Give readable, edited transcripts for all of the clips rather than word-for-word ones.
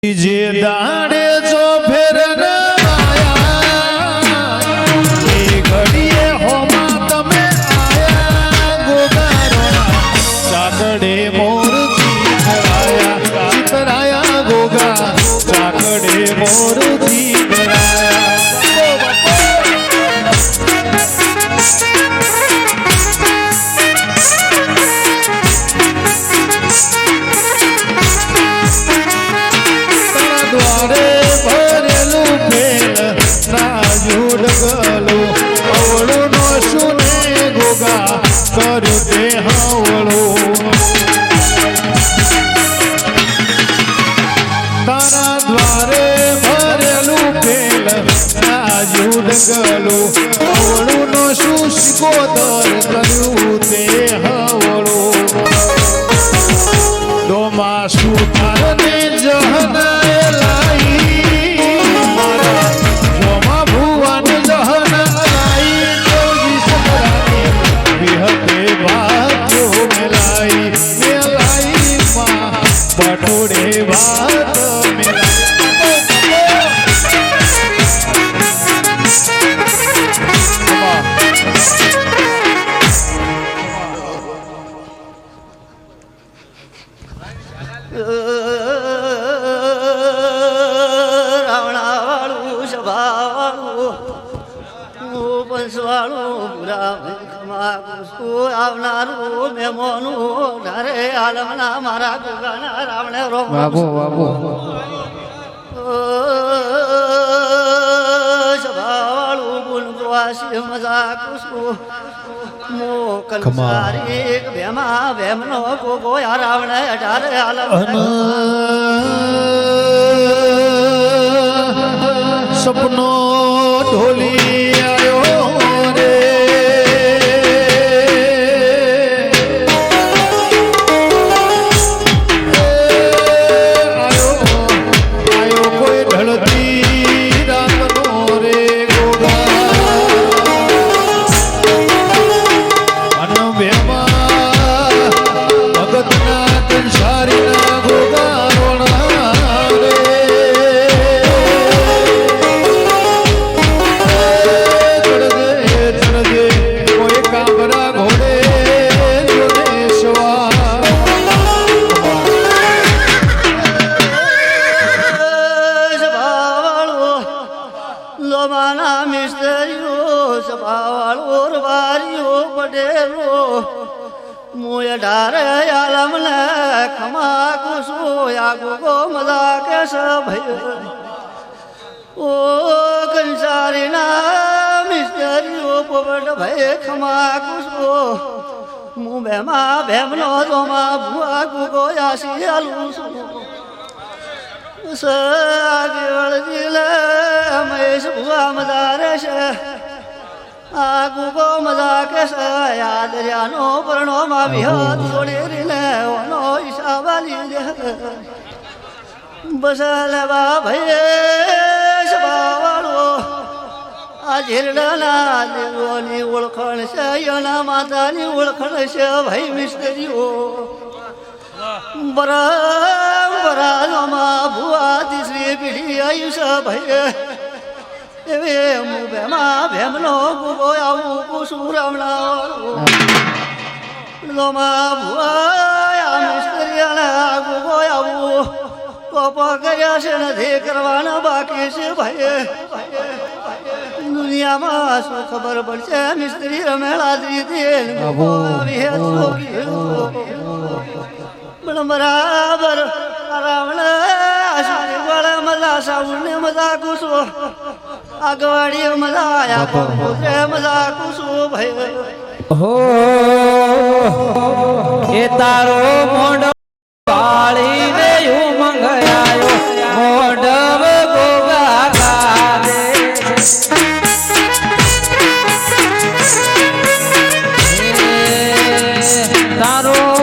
જે દાડે જો ફેરન આયા એ ઘડીએ હોમાં તમે આયા ગોગારોના ચાકડે મોરથી ચિતરાયા ગોગા ચાકડે મોરથી ગલો હવળું નો શું શિકોદર કર્યું તે હવળું ડોમા સુતાર ને જહનાએ લાઈ મારા જોમા ભુવન જહન લાઈ જોગી સકરાને વિહતે ભાગ્યો મેલાઈ માં પટોડે વાત મેલાઈ રાવણાવાળું સભાવાળું પંચવાળું પૂરા આવનારું મેમોનું ધારે આલમના મારા ગોગાના રાવણે સભાવાળું ગુણવાસી મજા કુસું કંસારી ભેમા ભેમનો ગોગો રાવણે અઢારે આલમ સપનો ઢોલી આયો રે આયો કોઈ ઢળતી રાતનો રે ગોગા અન બેમાં ભગતના કંસારીના ગોગા લોમાના મિસ્તરીઓ સભાવાળો રવારીઓ પટેલો મુય ઢારે આલમને ખમા કુસુ યાગો મજા કે સભય ઓ કંસારીના મિસ્તરીઓ પોપટ ભય ખમા કુસુ મુ બેમા ભેમનો જોમા ભુઆ ગુગો યાસી આલું સાગવળ જિલ્લે મહેશ ભુવા મજા રહેશે આ ગુગો મજા કેશે યાદ રહ્યાનો પરણો માં વિહત છોડી રીને ઓનો ઈશાવાલી દે બસ લેવા ભયે સભાવાળો આ ઝીરડાના દેવોની ઓળખણ છે યના માતાની ઓળખણ છે ભાઈ મિસ્ત્રીઓ બરાબરામાં ભુવા તીસરી પીઢી આયુષ ભય એવે હું ભેમા ભેમનો ગુગો આવું કુસું રામણામાં ભુવા મિસ્ત્રીના ગુગો આવું કોપા કર્યા છે નથી કરવાના બાકી છે ભાઈ દુનિયામાં શું ખબર પડશે મિસ્ત્રી રમેલા બરાબર રાવણ મજા સાઉને મજા કુસો આગવાડી મજા આયા મજા કુસો ભાઈ હો એ તારો મોઢ કાળી રે ઉમંગ આયો મોઢવ ગોગા ગાદે તારો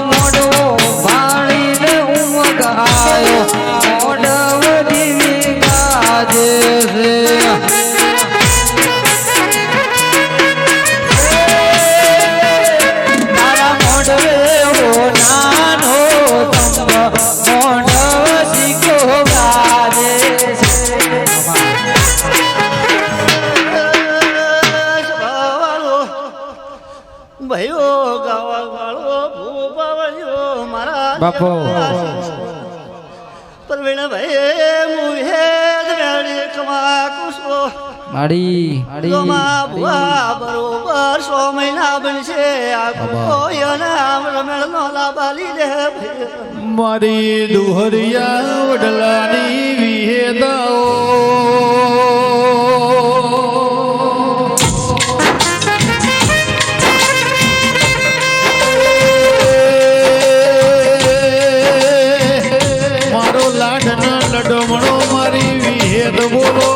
નાનો બાપો. પરવીણ ભાઈ મુહેદ વેડી કમા કુસો માડી લોમા બુઆ બરોબર 100 મહિના બનશે આ કોઈ નામ રમેળ નો લાબાલી દે મારી દુહરિયા વડલાની વિહેદાઓ મારો લાડના લડમણો મારી વિહેદ બોલો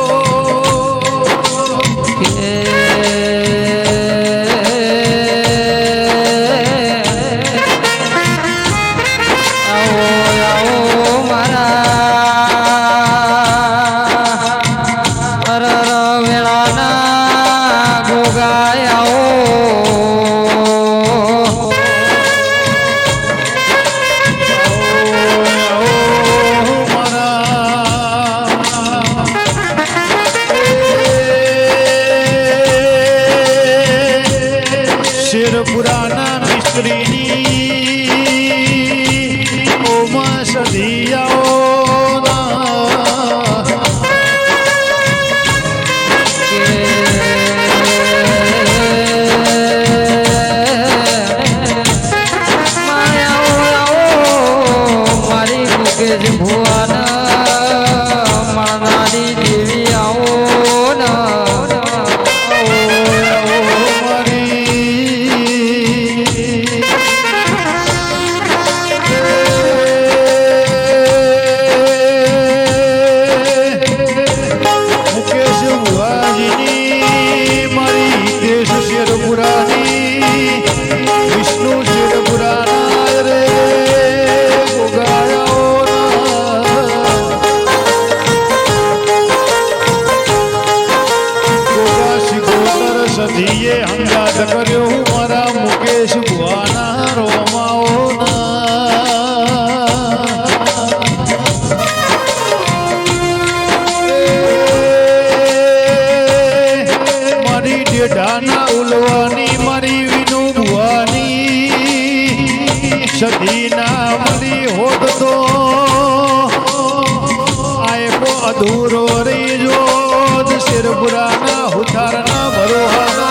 પુરાના મિસ્ત્રીની ઓમાં સધિયાઓ મારી મુકેશ ભુવન મારી દેવી આવો સધીએ હંગાત કર્યો મારા મુકેશ ભુવાના રોમાઓ મારી ડેઢાના ઉલવાની મારી વિનુ ભુવાની સધીના મરી હોત તો આયકો અધૂરો રહી જો શિરપુરાના હુથારના ભરોહાના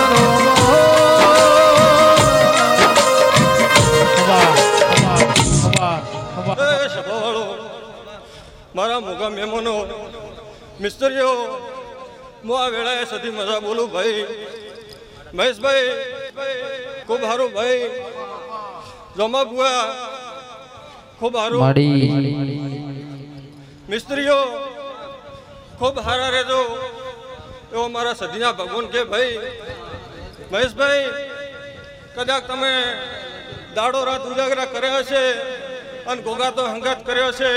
મારા મોગા મહેમાનો મિસ્ત્રીઓ હું આ વેળાએ સધી મજા બોલું ભાઈ મહેશભાઈ ખૂબ સારું ભાઈ જમા બુઆ ખૂબ સારું મિસ્ત્રીઓ ખૂબ સારા રહેજો એવો મારા સધીના ભગવાન કે ભાઈ મહેશભાઈ કદાચ તમે દાડો રાત ઉજાગરા કર્યા હશે અને ગોગા તો હંગાત કર્યો છે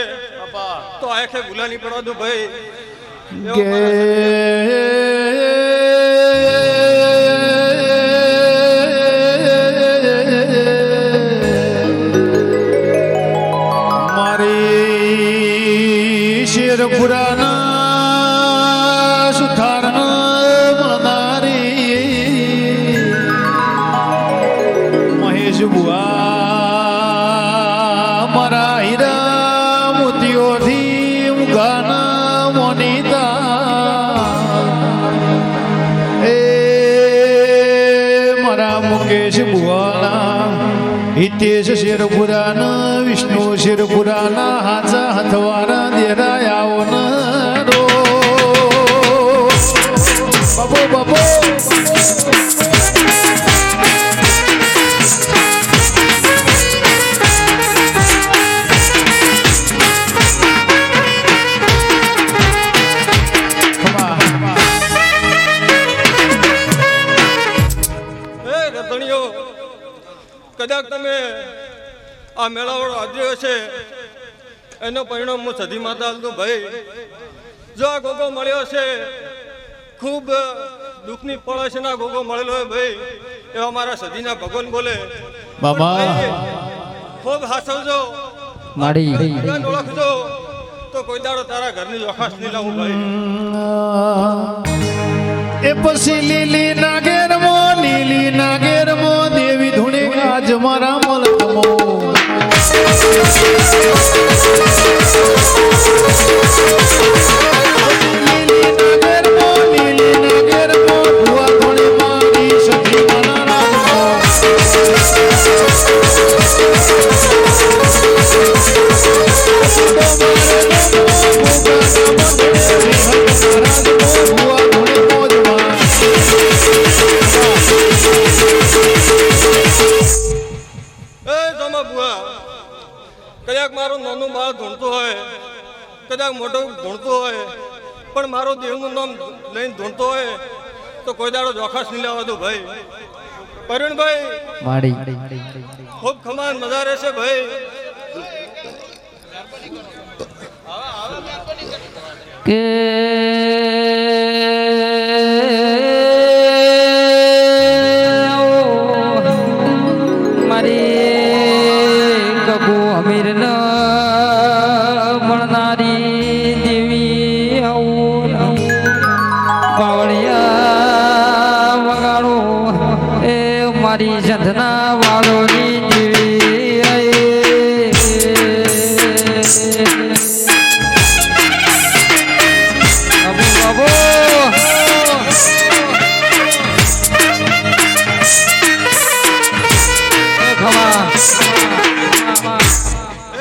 તો આખે ભૂલા નહીં પડવા દો ભાઈ મારી શિરપુરાના સુથારના મનારી મહેશ બુઆ મારા હીરા મોતીઓથી ઉગાના મોનીતા એ મારા મુકેશ બુઆના હિતેશ શિરપુરાના વિષ્ણુ શિરપુરાના હાચા હથવાના દેરાયાઓ રો બાબો બાબો કદાચ તમે આ મેળાવાળો આદ્યો છે એનો પરિણામ હું સધી માતા હાલતું ભાઈ જો આ ગોગો મળ્યો છે ખૂબ દુઃખની પડોશીના ગોગો મળેલો હોય ભાઈ એવા મારા સધીના ભગવાન બોલે બાબા ખૂબ હાસવજો ઓળખજો તો કોઈ દાડો તારા ઘરની વખાસ નહીં લાવું ભાઈ એ પછી લીલી નાગેર મો દેવી ધૂણી આજ મારા મલકમો કદાચ મારું નાનું બાળ ધૂણતું હોય, કદાચ મોટું ધૂણતું હોય, પણ મારું દેવનું નામ લઈને ધૂણતો હોય તો કોઈ દાડો જોખાસ નહીં લેવા દો ભાઈ. પરવીણભાઈ માડી ખૂબ ખમાન મજા રહેશે ભાઈ. કે મારી કબુ અમીર ન મળનારી દેવી આવું બાવળિયા વગાડો એ મારી સંધના વાળોની દેવી બાબુ બાબુ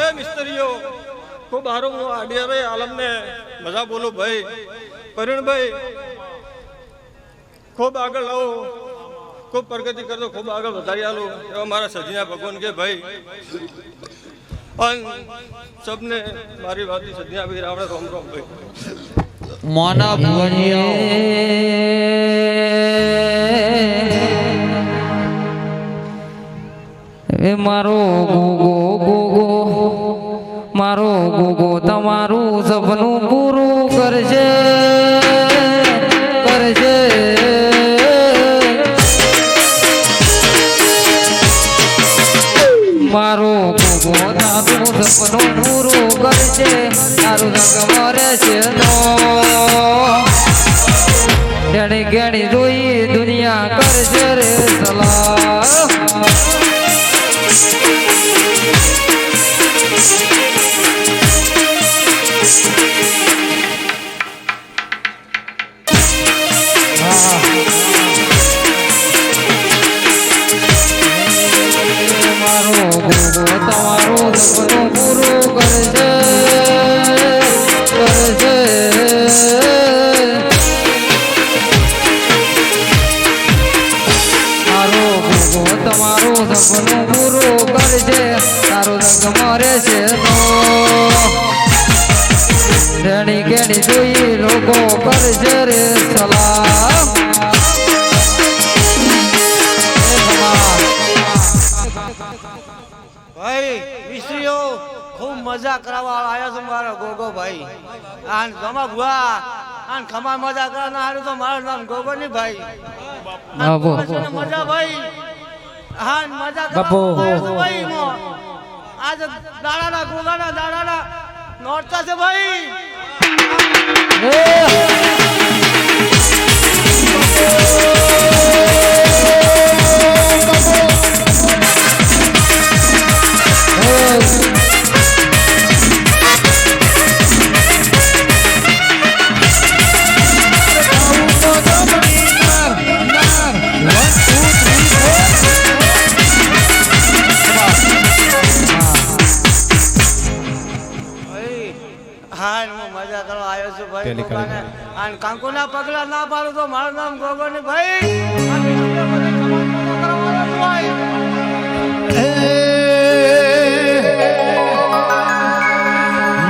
એ મિસ્ત્રીઓ ખૂબ હારું હું આડિયારે આલમને મજા બોલું ભાઈ. પરવીણભાઈ ખૂબ આગળ આવો, ખૂબ પ્રગતિ કરજો, ખૂબ આગળ વધારી આલો એવા મારા સજીના ભગવાન કે ભાઈ. અને સબને મારી વાતી સજીના ભાઈ રાવણે રોમ રોમ ભાઈ. મોના ભુવનિયા એ મારો ગોગો ગોગો મારો ગોગો તમારું સપનું પૂરું કરશે કરશે. મારો ગોગો તારું સપનું પૂરું કરશે, તારું સંગમ રહેશે નો ગણી ગણી જોઈ દુનિયા કરશે રે સલાહ. મારો ગોગો તમારું સપનું પૂરું કરશે કરશે. મારો ગોગો તમારું સપનું પૂરું કરશે, તારો રંગ મરે છે તો રેણી કેણી જોઈ લોકો કરશે રે સલાહ. ભાઈ મિસ્ત્રીઓ ખૂબ મજા કરાવવા આવ્યા છો મારા ગોગો ભાઈ. આન ગમા ભુવા આન ખમા મજા કરવાના હારું તો મારું નામ ગોગો નહીં ભાઈ. બાપુ મજા ભાઈ આન મજા બાપુ. કરવા ભાઈ મો આજ દાડાના ગોગાના દાડાના નોરતા છે ભાઈ. મજા કરવા આવ્યો છું ભાઈ. અને કાંકુના પગલા ના પાડું તો મારું નામ ગોગો ને ભાઈ.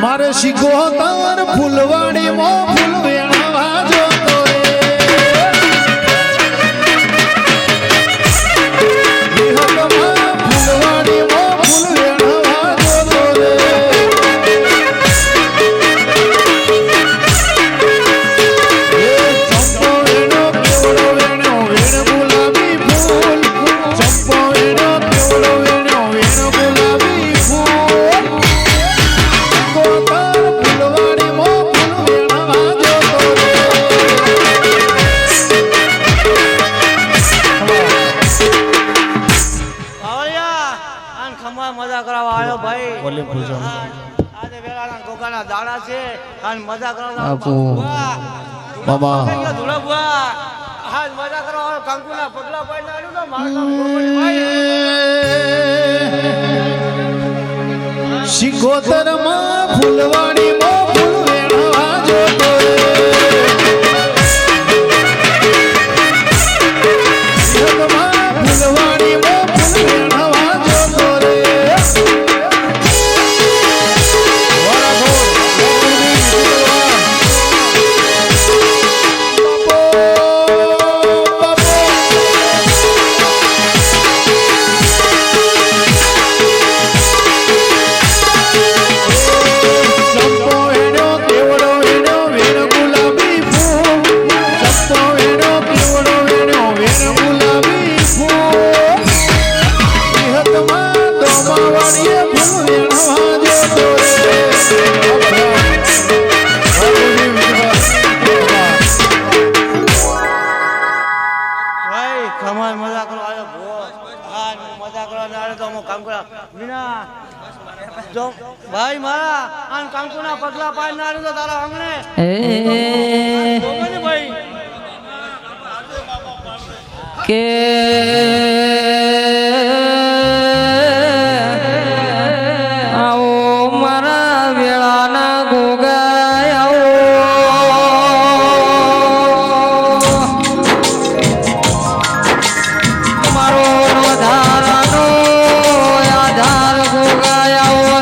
મારે શિકોતર ફૂલવાડી માં ફૂલ વેણવા જોતો રે. ફૂલવાડી માં ફૂલ વેણવા જોતો રે. ચંપો વેણો કેવડો વેણો વેણ ગુલાબી ફૂલ. ચંપો વેણો કેવડો વેણો વેણ ગુલાબી ફૂલ. કોતર ફૂલવાડી માં ફૂલ વેણવા જોતો હાલ મજા કરો આપો. બાબા ધોળા બુઆ હાલ મજા કરો કંકુના પગલા પાડી નાખ્યું તો મારા શિકોતર માં ફૂલવાડી માં ફૂલ વેણવા જોતો ફૂલવાડી માં ફૂલ વેણવા જોતો રે ભાઈ મારા આન કંકુના પગલા પાડી નાખ્યું તો તારા આંગણે ભાઈ કે આવો મારા વેળાના ગોગાય આવો મારો વધારાનો આધાર ગોગાય આવો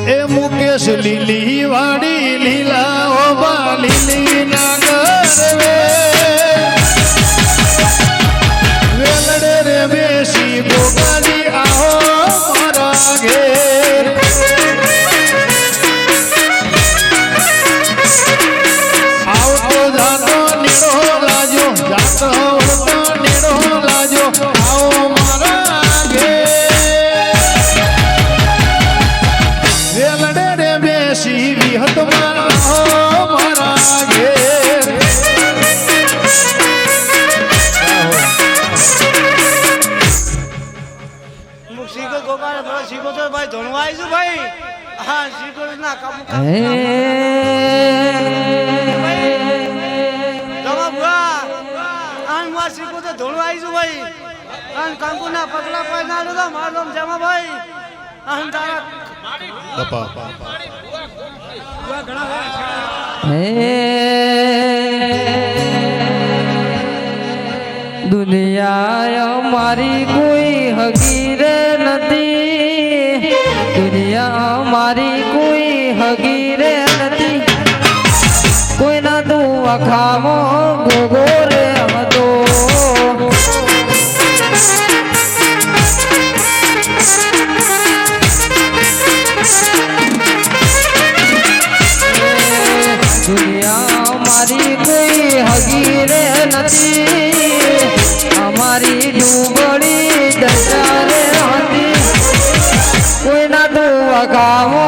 એ મુકેશ લીલી વાડી લીલા ઓબા લીલી નાગર વેલડે રે બેસી ગોગાજી આવો મારા ઘેર આવતો જાતો નીડો લાજો જાતો વળતો નીડો લાજો આવો મારા ઘેર વેલડે રે બેસી વિહત મારા ઘેર શીખો ગોપાલ શીખો તો ભાઈ ધોણવા આવીશું ભાઈ હા શીખો ના કામ શીખો તો ધોણવા આવીશું ભાઈ આન કંકુના પગલા પાડી નાખ્યું તો મારો જમા ભાઈ આન તારા દુનિયા મારી કોઈ હગીર નથી દુનિયા મારી કોઈ હગીર નથી કોઈના તું અખામો ગોગો રે હતો દુનિયા મારી કોઈ હગીર નથી અમારી ડૂબડી દશારે હતી કોઈના તો અગામો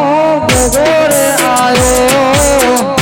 ભોગોરે આવ્યો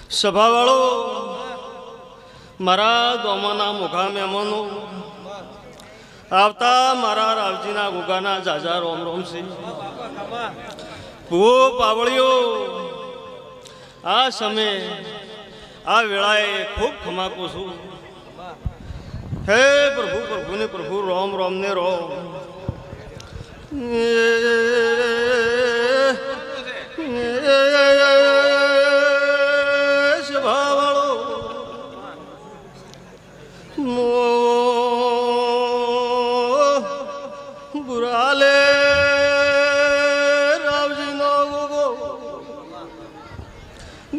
સભાવાળો મારા દોમાના મુખા મહેમાનો આવતા મારા રાવજીના ગુગાના જાજા રોમ રોમ સિંહ ભૂવો પાવળીઓ આ સમયે આ વેળાએ ખૂબ ખમાકું છું. હે પ્રભુ પ્રભુને પ્રભુ રોમ રોમ ને રોમ. સભાવાળો બુરાલે રાવજીનો ગોગો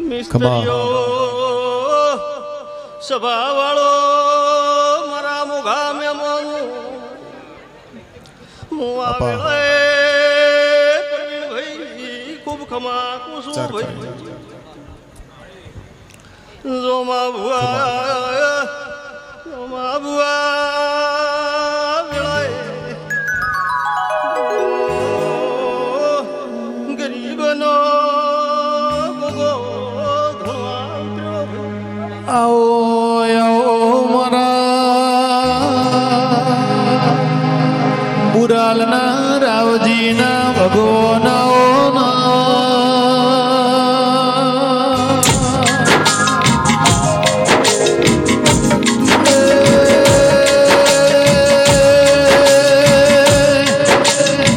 મિસ્ત્રીઓ સભાવાળો મારા મુઘા મહેમાનો ભાઈ ખૂબ ખમા કુસુ ભાઈ જોમા ભુઆ ગરીબનો ગોગો આવો આવો મારા બુરાલના રાવજીના ભગવાનાઓના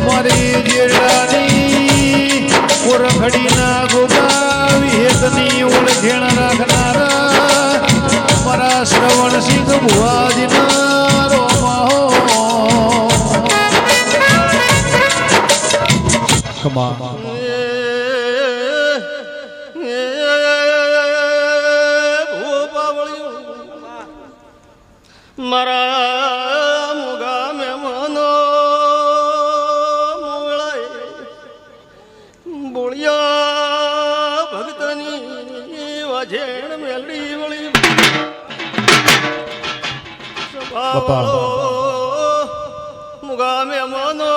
મારી જેડાની ઓળખડીના ગોગા વિહેતની ઓળખેણ રાખનારા મારા શ્રવણસિંહ ભુવાજીના રોમાહો મારા મુગા મહેમાનો મોળાએ બોળિયા ભક્તની વાજેણ મેલડી વળી મુગા મહેમાનો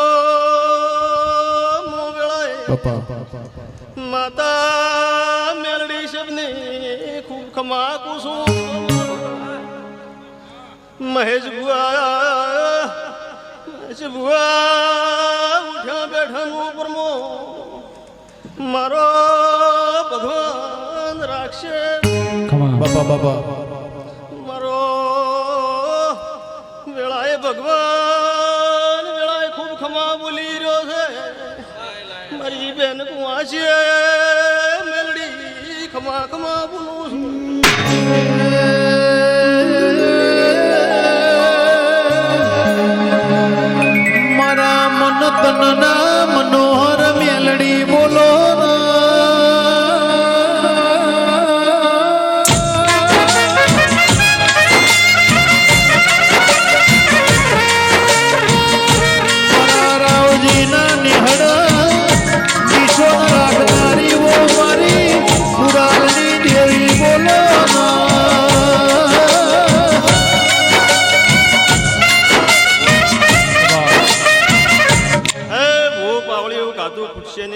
માતા મેલડી શબની ખૂબ ખમા કુસુમ મહેશ ભુઆ ઉઠ્યા બેઠાનું પરમો મારો ભગવાન રાખશે મારો વેળાએ ભગવાન વેળાએ ખૂબ ખમા બોલી રહ્યો છે. મારી બેન કુવા છે મેલડી ખમા ખમા બોલું છું. મારા મન તનના મનોહર મેલડી બોલો મારા રાવજીના નિહળ વિશ્વ રાખનારી વો મારી પુરાણની દેવી બોલો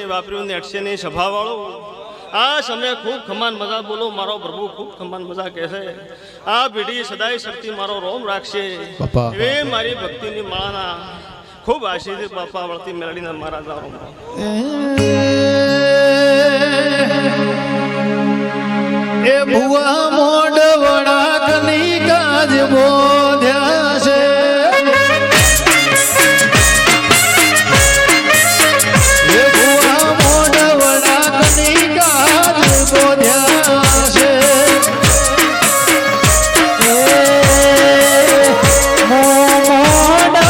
વાપર્યું નેટશે નહીં સભાવાળો આ સમય ખૂબ ખમાન મજા બોલો મારો પ્રભુ ખૂબ ખમાન મજા કહેશે. આ પેઢી સદાય શક્તિ મારો રોમ રાખશે એ મારી ભક્તિની માળાના ખૂબ આશીર્વાદ બાપા વળતી મેળવીને મારા જાઓ. એ ભુવા મોડ વડાકની કાજ બોધ્યા છે. મોડા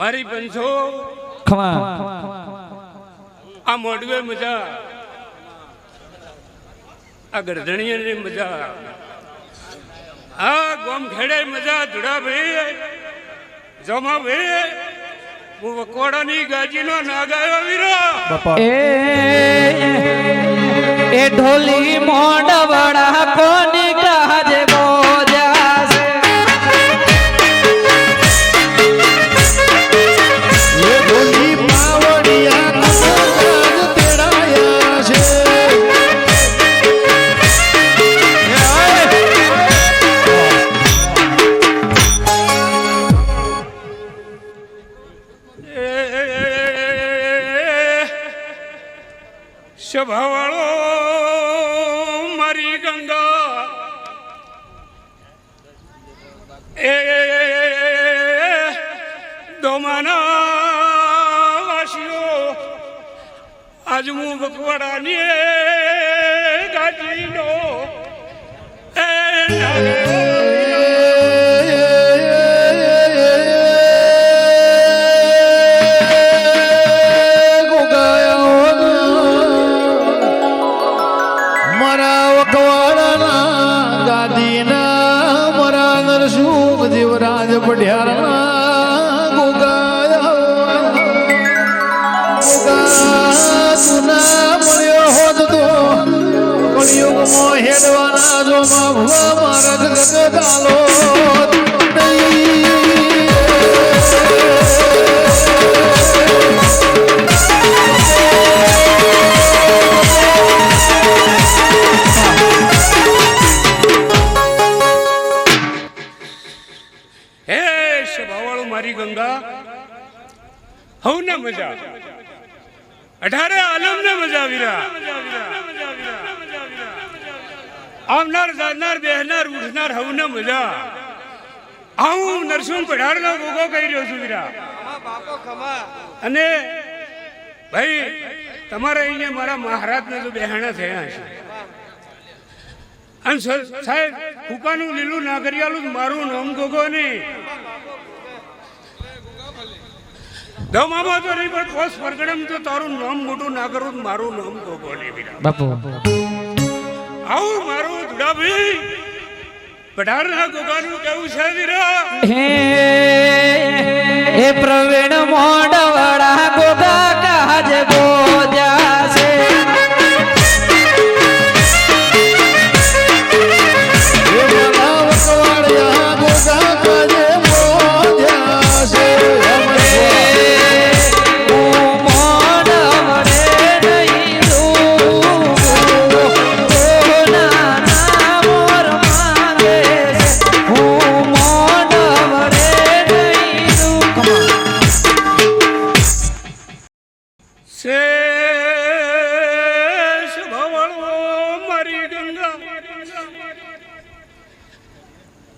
મારી પંચો ખમા આ મોઢવે મજા, આ ગરધણીની મજા, આ ગોમ ખેડે મજા. ધુડા ભાઈ જમા ભાઈ હું વકોડાની ગાજીનો ના ગાયો વીરો. એ ઢોલી મોઢવડા કોની કાજે બોજા છે. એ ઢોલી પાવડિયા કમોજ તેડાયા છે. સભાવાળો મારી ગંગા એ દોમાના વાસીઓ આજ હું બકવાડાની ગાડીનો જીવરાજ પઢિયારના ગોગાયા સુના મળ્યો હોત તો કળિયુગમાં હેડવાના જો ભવા મારા જગદાલો મારી ગંગા હવ ને મજા, 18 આલમ ને મજા વીરા. આવનાર જાનાર બેહનાર ઉઠનાર હવ ને મજા. હું નરસિંહ પઢારનો ગોગો કહી રહ્યો છું વીરા. અને ભાઈ તમારે અહીંયા મારા મહારાજને જો બેહાણા થયા છે અને સાહેબ ફૂકાનું લીલું નાગરિયાલું મારું નામ ગોગો નહીં. દમામાં તો નહીં પણ કોસ પરગડમ તો તારું નામ મોટું ના કરું મારું નામ ગોગો નહીં વીરા. બાપુ આવું મારું ધુડાભાઈ પઢારના ગોગાનું કેવું છે વીરા. એ પ્રવીણ મોઢવડા ગોગા કાજે બોજા છે.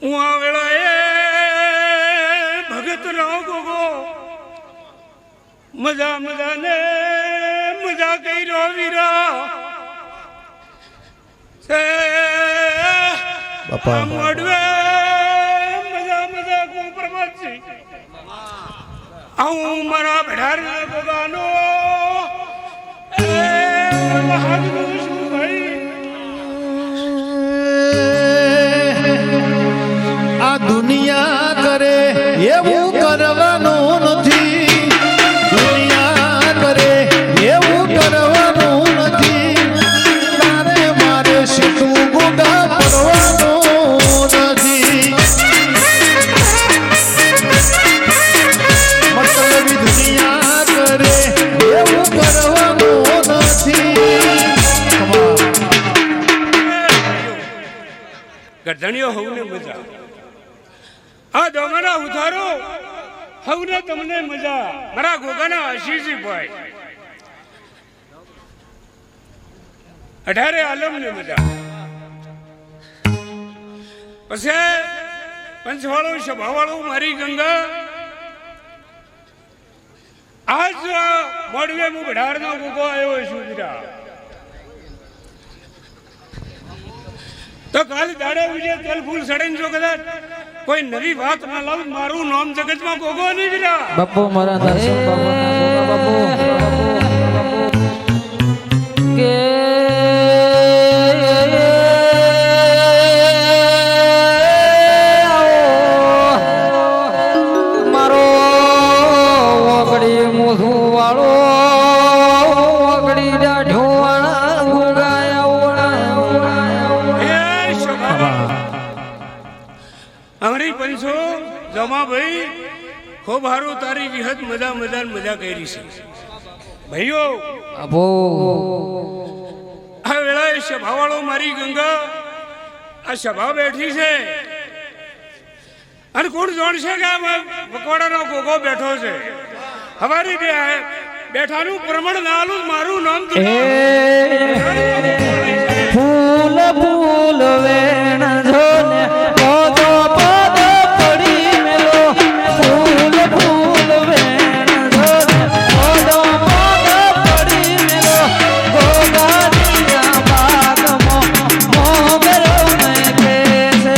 હું આ વેળાએ ભગત નો ગોગો મજા મજા ને મજા કર્યો વીરા. મોડવે મજા મજા કો પ્રમાણથી આવું મારા ભઢારના ગોગાનો આ દુનિયા કરે એવું કરવાનું નથી. દુનિયા કરે એવું કરવાનું નથી. તારે મારે સીધું ગોગા પડવાનું નથી. મતલબી દુનિયા કરે એવું કરવાનું નથી. ગરધણીઓ હવને મજા, આ દોમાના ઉધારો હવને તમને મજા. મારા ગોગાના આશીષી ભાઈ 18 આલમ ને મજા. પછી પંચવાળો સભાવાળો મારી ગંગા આજ મોડવે હું ભઢારનો ગોગો આવ્યો છું વીરા. તો કાલ દાડે વિજય તેલ ફૂલ સડે જો કદાચ કોઈ નવી વાત ના લાવું મારું નામ જગતમાં ગોગો નહીં વીરા બાપુ મારા દર્શન બાપુના બાપુ કે મારો ઓગડી મોઢું વાળો ઓગડી દાઢો વાળા અંગડી પંચો જમા ભાઈ ખૂબ હારું તારી વિહત મજા કરી છે ભાઈઓ અબો આ વેળાએ સભાવાળો મારી ગંગા આ સભા બેઠી છે અને કોણ જાણશે કે આ પકવાડાનો ગોગો બેઠો છે હવારી બેઠાનું પ્રમાણ નાલું મારું નામ ફૂલ ફૂલ વેણ જોને પોદો પદ પડી મેલો ફૂલ ફૂલ વેણ જોને પોદો પદ પડી મેલો ગોગાજીના બાગમાં મોગરો મેં કેસે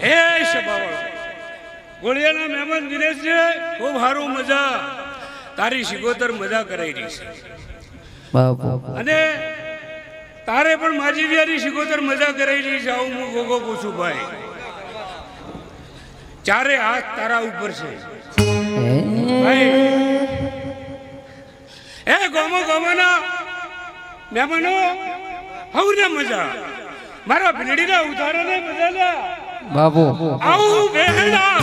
એ સભાવાળો ગોળિયાના મહેમાન દિનેશ છે ખૂબ સારું મજા તારી શિગોતર મજા કરાઈ રહી છે બાપુ અને તારે પણ માજી વ્યારી શિગોતર મજા કરાઈ રહી છે આવું હું ગોગો પૂછું ભાઈ ચારે હાથ તારા ઉપર છે ભાઈ એ ગોમોના મહેમાનો હવને મજા મારા ભીડીના ઉતારોને મજા લા બાપુ આવું બેહડા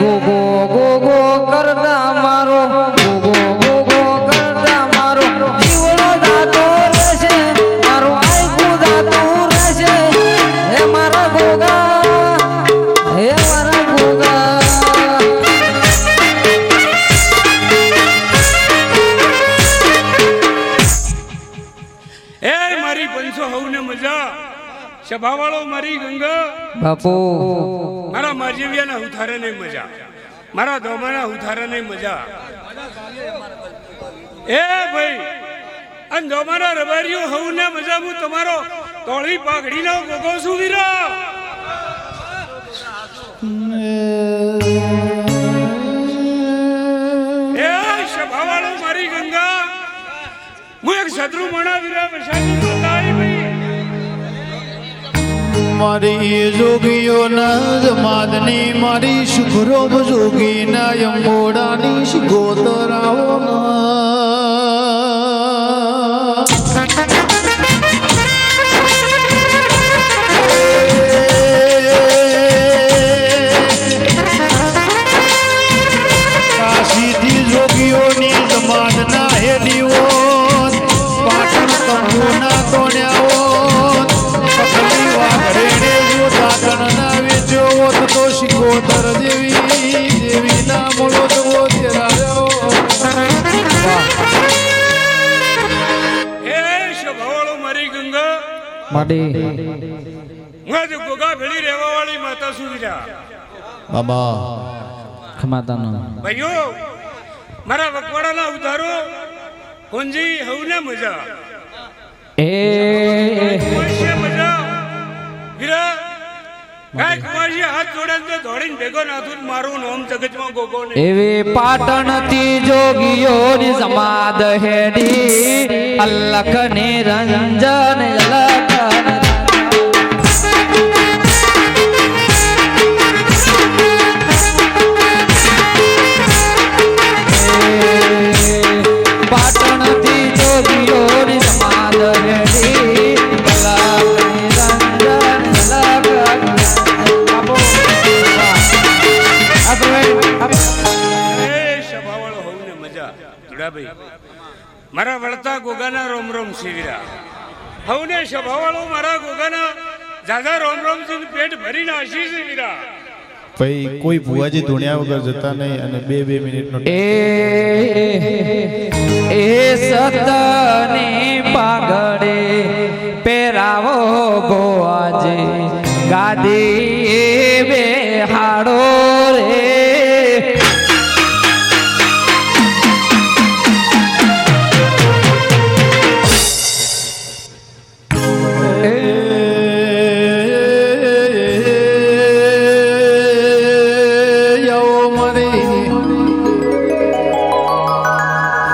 ગો ગો ગો ગો કરતા મારો ગો ગો ગો કરતા મારો જીવનો દાતો રહેશે મારો આયકું દાતું રહેશે હે મારા ગોગા હે મારા ગોગા એ મારી પંચો હવને મજા સભાવાળો મારી ગંગા બાપુ મારા માજીવિયાના ઉથારે નહીં મજા મારા દોમાના ઉથારે નહીં મજા એ ભાઈ અને દોમાના રબારીઓ હવને મજા હું તમારો તોળી પાઘડીનો ગોગો છું વીરા એ સભાવાળો મારી ગંગા હું એક શત્રુ મણા વીરા વરસાદી માતા ભાઈ મારી જોગીઓના જમાદની મારી સુખરોબ જોગીના યમોડાની શિગોતરાઓ કાશીથી જોગીઓની જમાદના હેડીઓ પાટણ તંબુના તોડ્યાઓ તો શિકોતર દેવી ના મોડો તો એ સભાવાળો મારી ગંગા માડી હું આજે ગોગા ભેળી રહેવા વાળી માતા સુવિધા બાબા ખમાતાનો ભાઈઓ મારા વકવાડાના ઉધારો કોંજી હવને મજા એ કુંવરશી મજા વીરા કાઈ કુંવરશી હાથ જોડે તો દોડીને ભેગો નાથું મારું નામ જગતમાં ગોગો ને એવી પાટણથી જોગીઓની સમાદ હેડી અલખ નિરંજન અલખ પાટણથી જોગીઓની સમાદ હેડી અલખ નિરંજન અલખ સભાવાળો હોવને મજા ધુડાભાઈ મારા વળતા ગોગાના રોમ રોમ શિવિરા હવને સભાવાળો મારા ગોગાના જાજા રોમ રોમ થી પેટ ભરીને હસી શિવિરા ભાઈ કોઈ ભુવાજી ધૂણ્યા વગર જતા નહીં અને 2 મિનિટનો એ સતની પાઘડે પેરાવો ગોવાજે ગાદી બેહાડો રે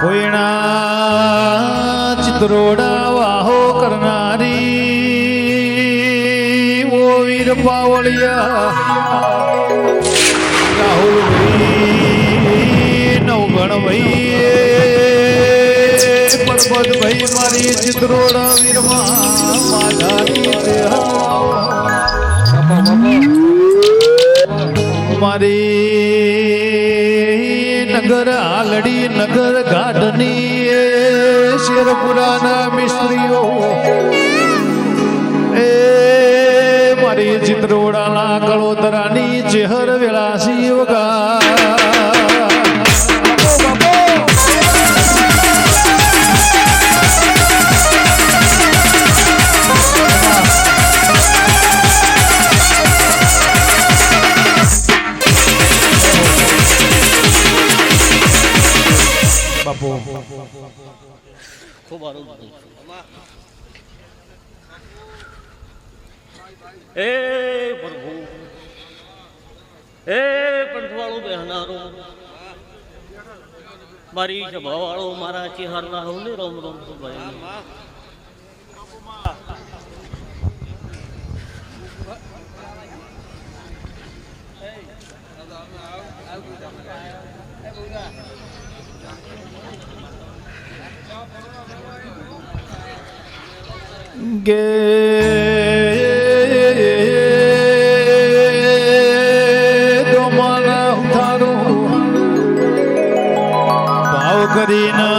કોઈના ચિત્રોડા વાહો કરનારી ઓ વીર પાવળિયા રાહુલ ભાઈ નવગણ ભાઈ પરબત ભાઈ મારી ચિત્રોડા વીરમાં માધારી મારી નગર આલડી નગર ગાઢની શેરપુરાના મિસ્ત્રીઓ એ મારી ચિત્રોડાના કળોતરાની ચેહર વેળાસી વગા ખૂબ સારું એ પ્રભુ એ પંથવાળું બહેનારો મારી સભાવાળો મારા ચેહરના હોને રોમ રોમ ભાઈ ગે દોમાના ઉતારું ભાવ કરીને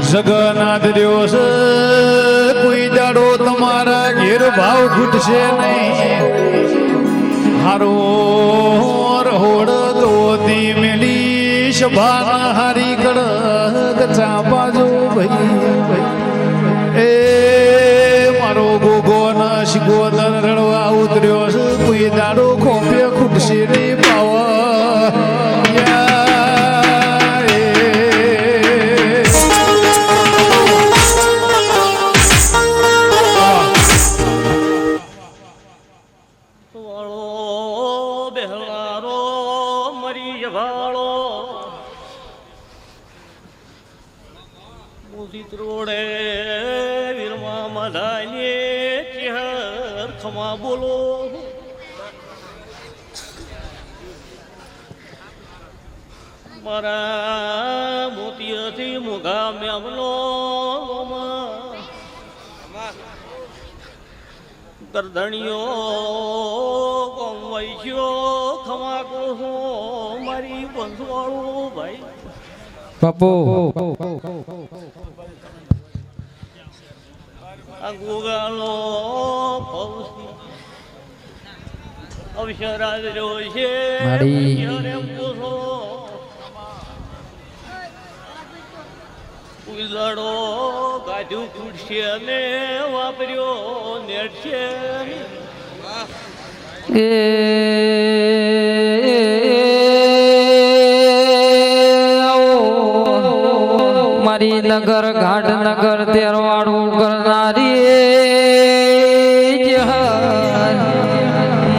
જગન્નાથ રહ્યો છે કોઈ દાડો તમારા ઘેર ભાવ ખૂટશે નહીં હારો રહોડ દોતી મેલી સભા હારી કડ ચાપાજો ભાઈ એ મારો ગોગો ના શિગોદર રડવા ઉતર્યો છે કોઈ દાડો ખોપે ખૂટશે નહીં પાવા ચિત્રોડે વીરમા માધાને ચેહર ખમા બોલો મારા મોતીયથી મોઘા મેમનો ગરધણીઓ કોમવાઈશો ખમા કહો મારી બંધવાળું ભાઈ બાપુ ગોગાનો અવસરાજ રહ્યો છે ઉલડો ગાજુ ખૂટશે અને વાપર્યો નેટ છે મારી નગર ઘાટ નગર તેરવાડું કરનારી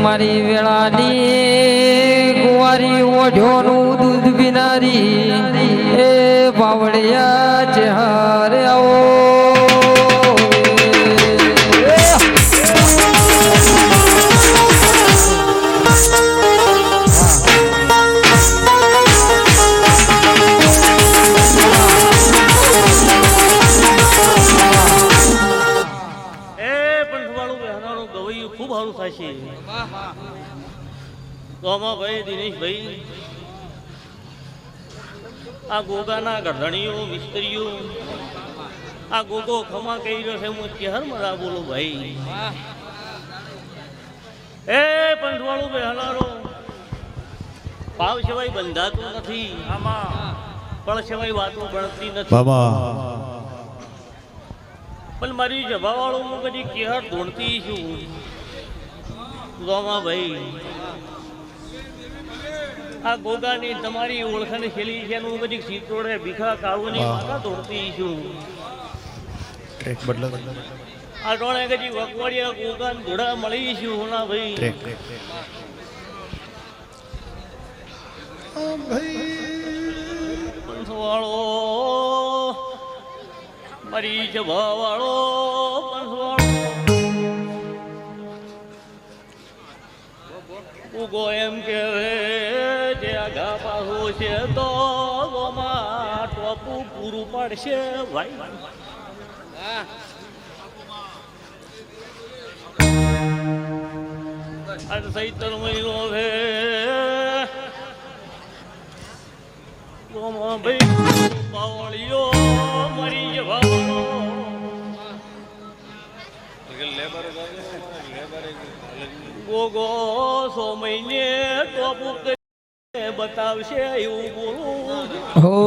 મારી વેળાની કુંવારી ઓઢોનું દૂધ પીનારી એ બાવળિયા ચેહરે આવો ખૂબ સારું થશે ગોમાભાઈ દિનેશભાઈ આ ગોગાના ગરધણીઓ મિસ્ત્રીઓ આ ગોગો ખમા કહી રહ્યો છે હું ચેહર મરા બોલું ભાઈ એ પંથવાળું બેહનારો ભાવ સિવાય બંધાતું નથી પણ સિવાય વાતો ગણતી નથી પણ મારી જભાવાળું હું કદી ચેહર ધોણતી છું ભાઈ આ ગોગાની તમારી ઓળખાણ છેલી છે હું બધી સીતોડે ભીખા કાળુની માતા તોડતી છું આ ટોણે કદી વકવાડિયા ગોગાન ઘોડા મળી છું હોના ભાઈ પંથવાળો મારી જભાવાળો પંથવાળો ઉગો એમ કે જે આગા પાછું છે તો ટોપું પૂરું પાડશે ભાઈ આજ સૈતર મહિનો છે ભાઈ બાવળીઓ મરી જવાનો ગોગો સો મહિને ટોપું બતાવશે એવું બોલું હો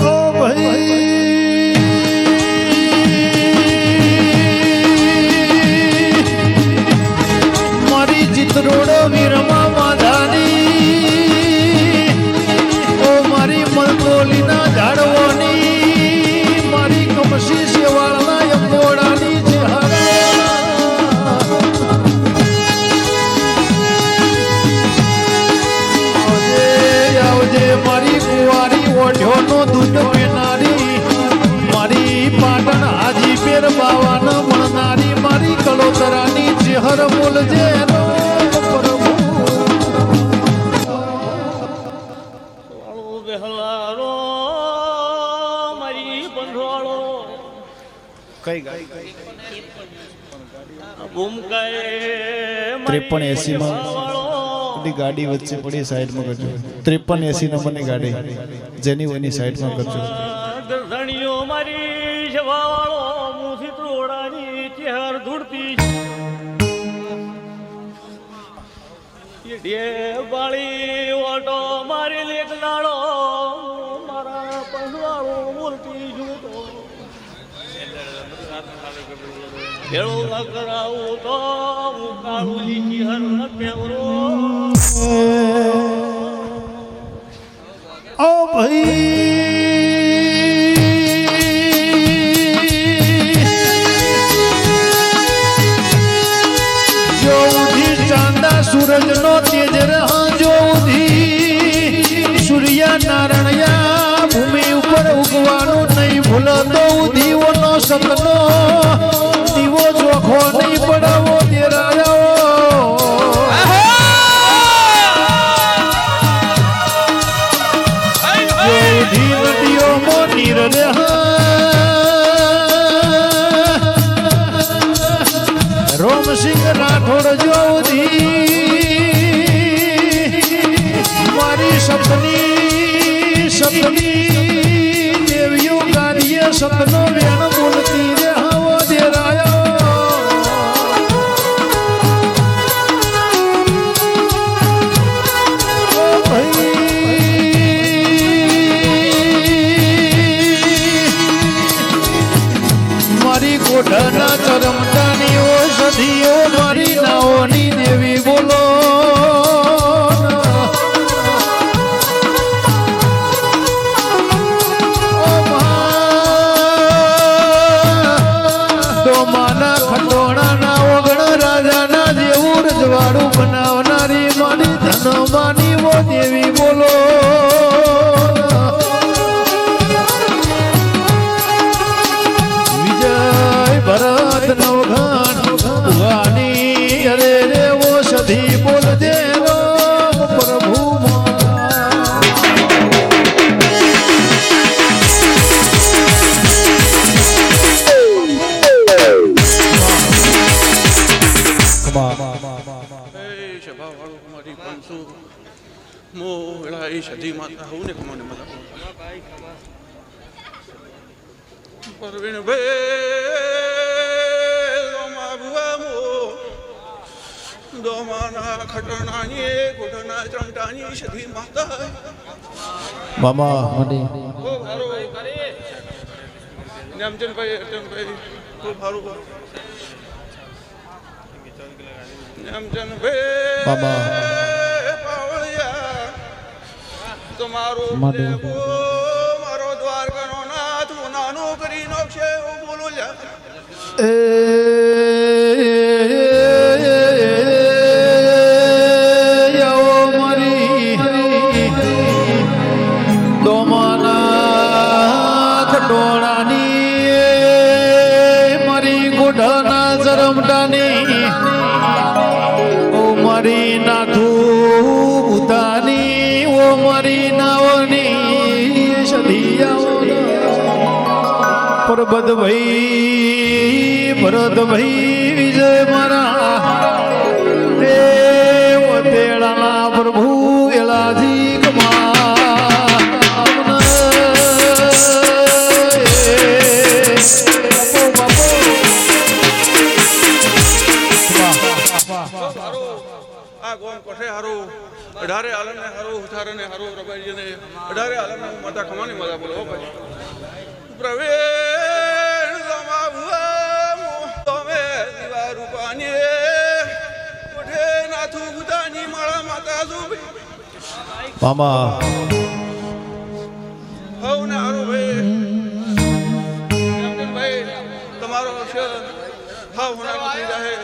ઓ ભાઈ મારી ચિત્રોડ વીરમા માધાની ઓ મારી મલકોલીના ઝાડવાની મારી કમસી શેવાળના યમોડાની મારી કુંવારી ઓઢ્યોનો દૂધ પીનારી મારી પાટણ હાજી પેર બાવાના મળનારી મારી કલોતરાની ચેહર બોલજે બેહલારો મારી બંધવાળો કઈ ગાડી ભૂમકાએ 5380 માં ગાડી વચ્ચે પડી સાઈડમાં કરજો 5380 નંબરની ગાડી જેની ઓની સાઈડમાં કરજો ગરધણીઓ મારી જવાવાળો મુથી ત્રોડાની ચહેર ધૂળતી ઢે બાળી ઓટો મારી લેકલાડો મારા પંડવાળો બોલતી જૂતો ભેળો ન કરાવું તો હું કાળું લીકી હર ન પેવરો ઓ ભાઈ જોઉધી ચાંદા સૂરજનો તેજ રહા જોઉધી સૂર્ય નારણયા ભૂમિ ઉપર ઉગવાનું નહીં ભૂલતો દીવોનો સપનો દીવો ચોખો નહીં પડાવો દેરાયો જોઉધી નદીઓમાં નીર રહા રોમસિંહ રાઠોડ જોઉધી મારી સપની દેવીઓ ગાડીએ સપનો વેણ બોલતી રે હવો દેરાયો ઓ ભાઈ મારી કોઠાના ચરમટાની ઔષધિઓ મારી નાઓની દેવી બોલો રજવાડું બનાવનારી મારી ધનમાની વો દેવી બોલો વિજય ભરત નવઘાન ભુવાની અરે રે વો સધી બોલ દે પ્રભુ સધી માતા હું ને કમાને મજા પરવીણ દોમાના ખટણાની ઘૂંટણા ચમટાની સધી માતા મામા નેમચંદભાઈ અર્ચનભાઈ ખૂબ સારું નેમચંદભાઈ બાબા તમારો દેવો મારો દ્વારકાનો નાથ હું નાનો કરી નાખશે હું બોલું પરબતભાઈ ભરતભાઈ વિજય મારા તેડાના પ્રભુ એલાજી આ ગોમ કોઠે હારું 18 આલમને હારું ઉઠારને હારું રબાઈજીને 18 આલમને માતા ખમાની માતા બોલો ભાઈ પ્રવેણ સમાવું તમે દીવા રૂપાની કોઠે નાથુ ગુદાની માળા માતા જુબી મામા હવ ને હારું ભાઈ તમારો અક્ષર હાવ હોનાર થઈ જાહે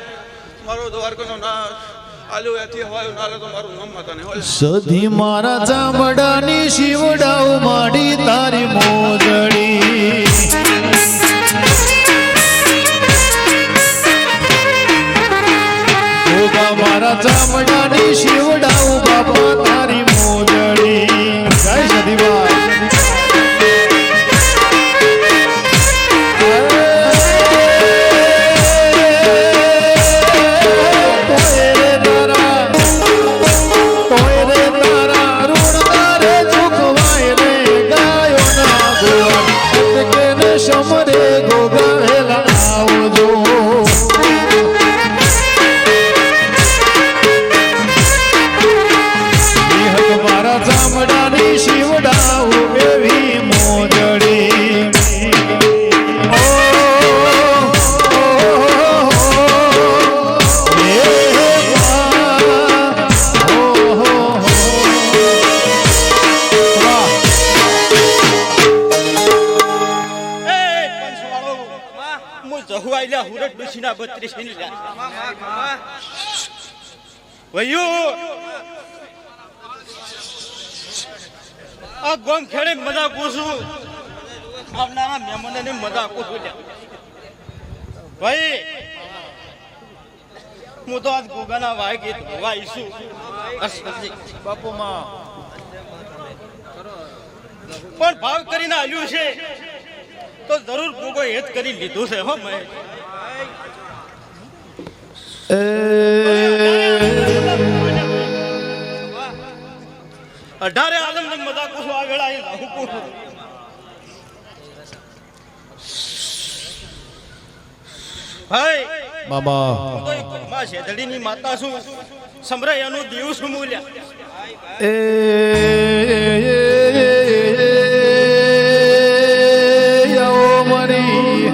મારો દ્વારકાનો નાશ આલ્યો એથી હવાયો નાલે તો મારું નામ માતા ને હોય સધી મારા ચામડાની શિવડાવ માડી તારી મોજડી મારા ચામડાની શિવડાવ બાપા તારી મોજડી જય સધીભાઈ આ ગોમ ખેડે મજા પૂછું આવનારા મહેમાનોને મજા પૂછું ભાઈ હું તો આજ ગોગાના વાય ગીત વાઈશું બાપુમાં પણ ભાવ કરીને આલ્યું છે તો જરૂર ગોગો હેત કરી લીધું છે હો મેં 18 આલમ ને મજા પૂછો આ વેળા એ હું પૂછું ભાઈ મામા તો એક માં શેદડીની માતા છું સમરાયાનું દેવ છું મૂલ્યા મારી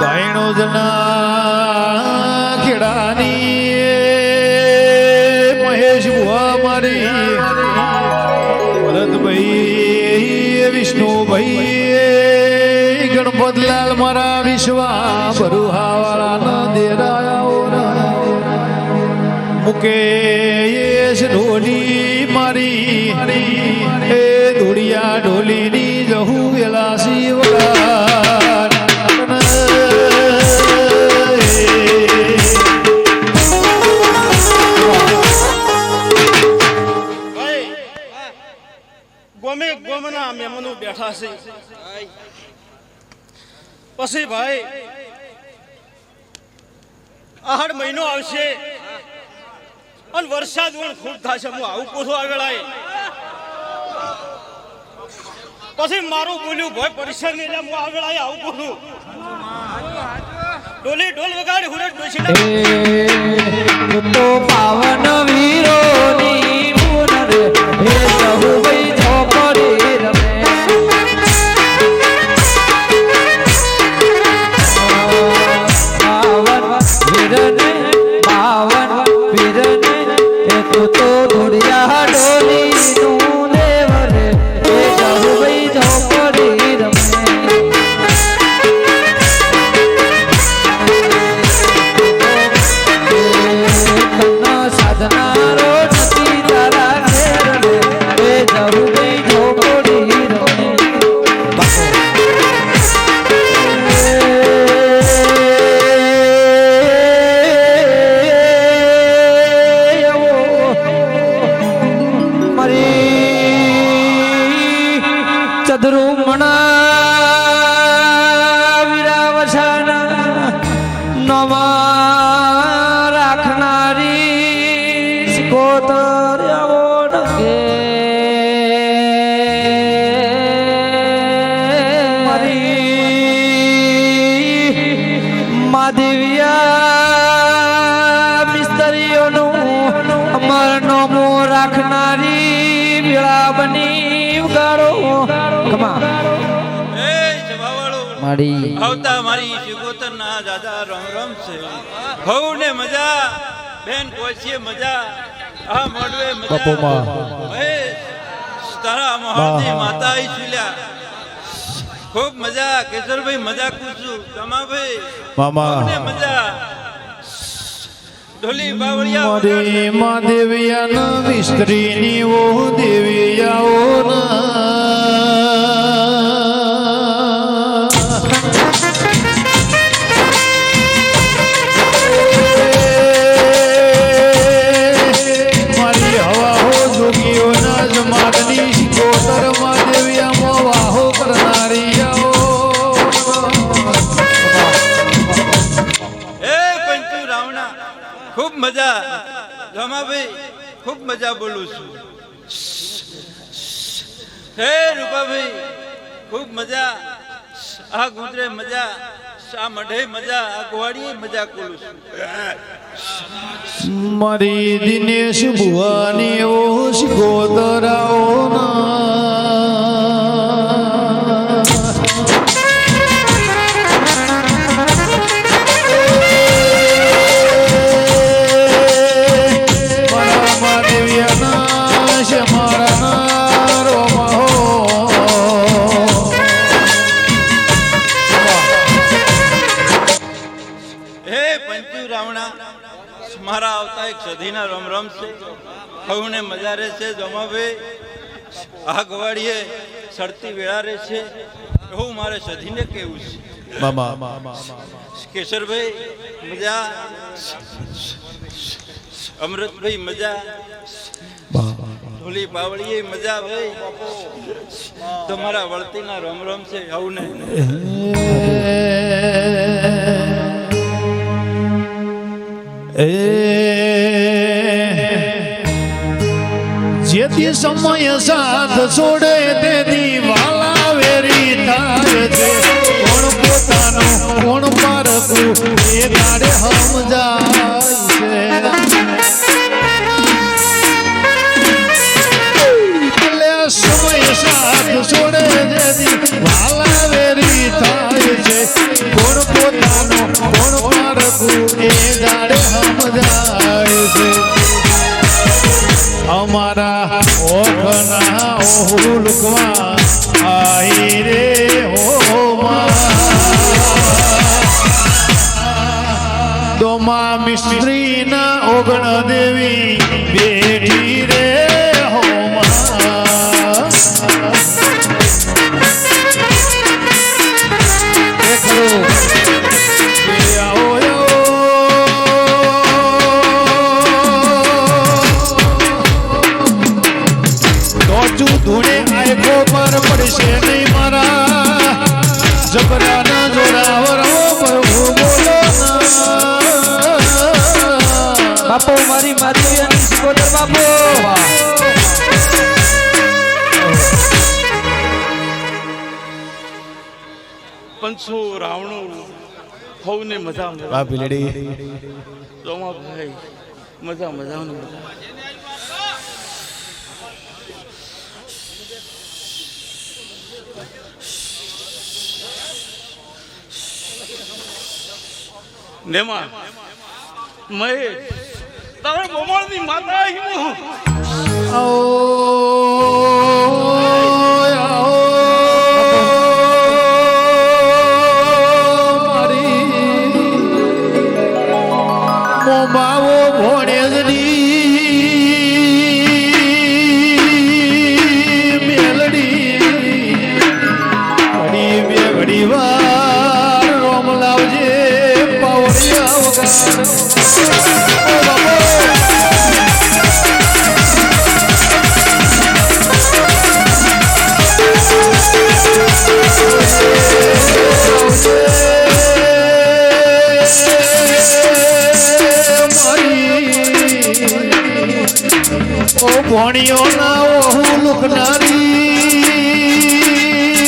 દાયણો જના ખેડાની મહેશ બુઆ મારી ભરતભાઈ વિષ્ણુભાઈ ગણપતલાલ મારા વિશ્વા બરુહાવાળા દેરાયા મુકેશ ઢોલી મારી એ ધોળિયા ઢોલીની જહુ વેલા શિવડા ગોમે ગોમના મહેમાનો બેઠા છે પછી ભાઈ આહડ મહિનો આવશે અને વરસાદ ખૂબ થશે હું આવું પૂછો આગળ આવી પછી મારું બોલ્યું ભાઈ પરીક્ષા નહીં એટલે હું આગળ આવી આવું પૂછું ડોલી ઢોલ વગાડી હુરટ બેસી તો પાવન વીરોની મુન રે હે સહુ ભાઈ ઝોપડી રમે પાવન વીરને એ તો ધોળિયા ડોલી નું દેવ રે હે સહુ ભાઈ ઝોપડી રમે સાધના રો આવો ને મારી માદેવિયા મિસ્તરીઓનું અમર નોમો રાખનારી વેળા બની ઉગાડો ખમા એ સભાવાળો મારી આવતા મારી શિકોતર ના દાદા રમ રમ છે હવ ને મજા બેન કોશીએ મજા આ મોડવે મજા બાપુમાં. મહેશ તારા મહાજી માતા આઈ છુલ્યા ખૂબ મજા કેશરભાઈ મજા કુછું તમાભાઈ મામા. હવને મજા ઢોલી બાવળિયા મારી માં દેવિયાના મિસ્ત્રીની ઓ મારી હવા હો જોગીઓના જમાડની શિકોતર માં દેવિયામાં વાહો કરનારી એ પંચુ રાવણા ખૂબ મજા જમાભાઈ ખૂબ મજા બોલું છું હે રૂપાભાઈ ખૂબ મજા આ ગુજરે મજા આ મઢે મજા આ ગોવાડીએ મજા બોલું છું મારી દિનેશ ભુવાની ઓ શિકોતરાઓ હે પંચુ રાવણા મારા આવતા એક સધીના રમ રમ છે હવને મજા રહે છે જમાભાઈ આ ગવાડીએ સડતી વેળા રહે છે એવું મારે સધીને કેવું છે મામા. કેશરભાઈ મજા અમૃતભાઈ મજા ઢોલી પાવળીએ મજા ભાઈ તમારા વળતીના રમ રમ છે હવને જેથી સમય સાથ છોડે તેથી વાલા વેરી થાય છે કોણ પોતાનું કોણ પારકું એ તારે સમજાય છે એટલે સમય સાથ છોડે જેથી વાલા વેરી થાય છે કોણ પોતાનું કોણ પારકું એ તારે સમજાય છે અમારા ઓખના ઓહુલકવા આઈ રે દોમા મિસ્ત્રીના ઓગણ દેવી બેઠી રે ધૂળે આયકો પર પડશે નહીં મારા જબરાના જોરાવરો પ્રભુ બોલો બાપુ મારી માધ્યની શિકોતર બાપુ પંચો રાવણું હવને મજા આ ભીલડી જમાભાઈ મજા મજા મજા નેમા મહેશ તારે બોમળની માતા હું બાવો ભોણેજની મેલડી ઘડી બે ઘડી વાર રોમ લાવજે પાવડિયા વગર ઓ ભોણિયો ના ઓહુ લુકનારી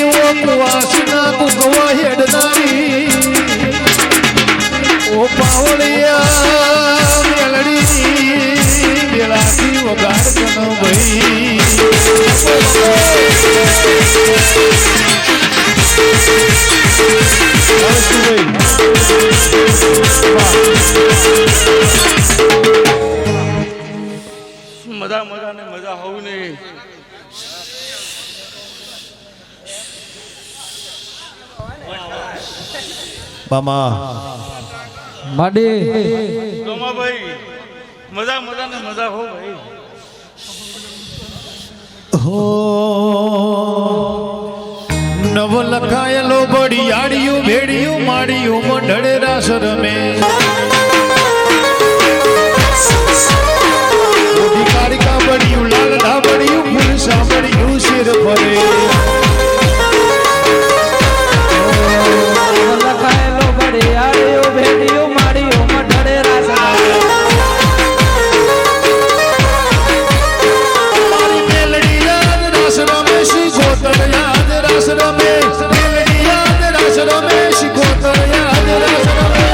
ઓ કુવાસના કુકવા હેડનારી ઓ પાવળિયા મેલડી મેલાથી વગાડ કનો ભાઈ મજા મજા ને મજા હોવું નહીં. મામા માડી ભાઈ મજા મજા ને મજા હો ભાઈ. હો નવ લખાયેલો બડિયાડિયું ભેડિયું માડિયું મંડળે રાસ રમે કાળિકા બડિયું લાલ ઢાબડિયું ફૂલ સાંભળ્યું શિર ફરે લખાયેલો બડિયાડિયો ભેડિયો માડિયો મંડળે રાસ મારી મેલડી યાદ રાસ રમે શ્રી ગોતર યાદ રાસ રમે મેલડી યાદ રાસ રમે શ્રી ગોતર યાદ રાસ રમે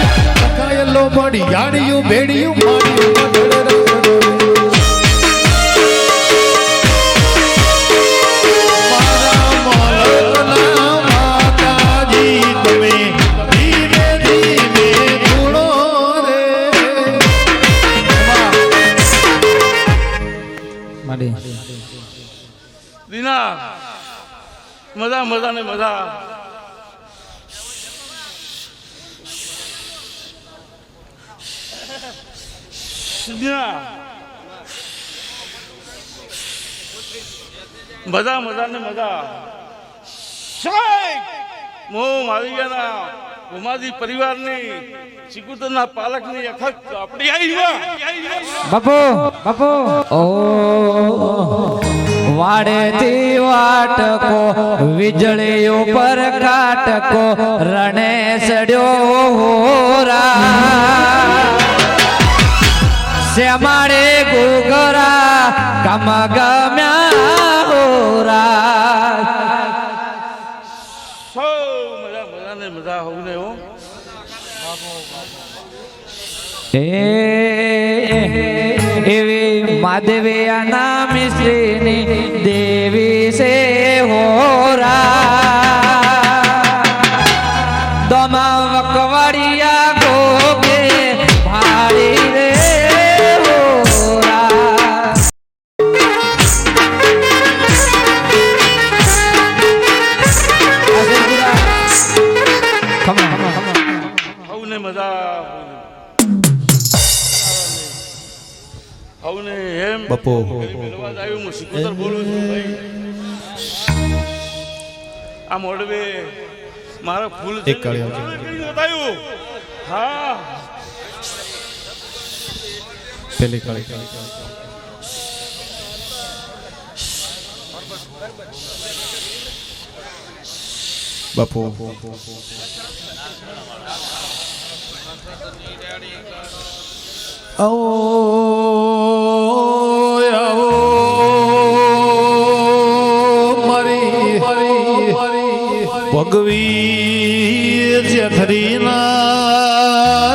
લખાયેલો બડિયાડિયું ભેડિયું માડિયું મંડળે રાસ રમે દીના મજા મજા ને મજા. દીના મજા મજા ને મજા. હું મારી ગયા ઉમાજી પરિવારની સિકુતરના પાલકની અખત આપણી આવી બાપુ બાપુ ઓ વાડેથી વાટકો વીજળીઓ પર કાટકો રણે સડ્યો હોરા શ્યામાડે ગોગરા ગમ ગમ્યા હોરા. મજા મજા ને મજા હોવું ને હો. એવી માધવિયાના મિશ્રીની દેવી સે હોરા દમા વકવાડિયા ગોગે ભાડી રે હોરા. હોવું ને મજા હોવું ને એમ બપો અવાજ આવ્યો. હું સિકુતર બોલું છું ભાઈ. આ મોડવે મારા ફૂલ એક કાળી બતાવ્યું. હા પેલી કાળી બપો આવો આવો મારી ભગવી જેથરીના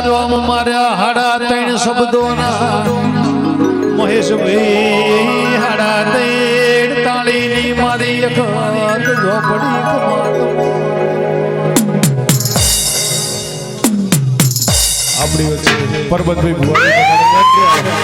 રોમ માર્યા હાડા ત્રણ શબ્દોના મહેશભાઈ હાડા ત્રણ તાળીની મારી અખત ઝોપડી આપણી વચ્ચે પરબતભાઈ ભુવાની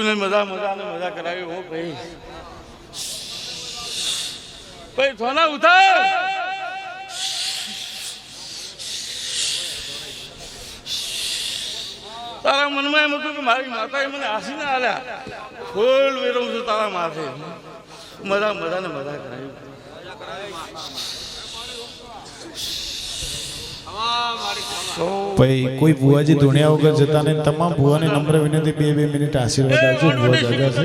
તમને મજા ને મજા કરાવી હો ભાઈ ભાઈ થોના ઉતાર તારા મનમાં એમ હતું કે મારી માતાએ મને આસીને આલ્યા ફૂલ વેરવું છું તારા માથે મજા ને મજા કરાવી ભાઈ કોઈ ભુવાજી ધૂણ્યા વગર જતા નહીં તમામ ભુવાને નમ્ર વિનંતી 2 મિનિટ આશીર્વાદ આપજો ભુવા દાદા છે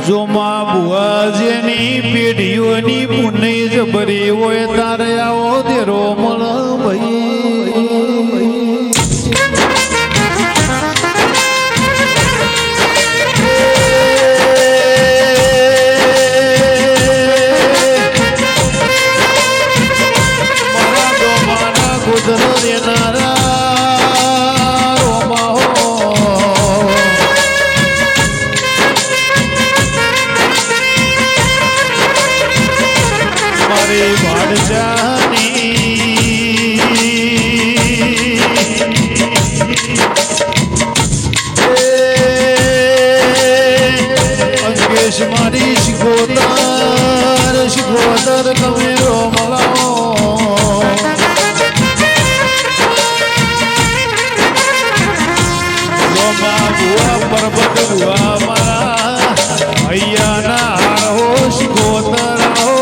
જો માં ભુવાજીની પેઢીઓની પુણ્ય જબરી હોય તારે આવો દેરો મળ ભાઈ મારી શિકોતર તમે રોમલાઓ રોમા બુઆ પરબત બુઆ મારા હૈયાના હારો શિકોતર આવો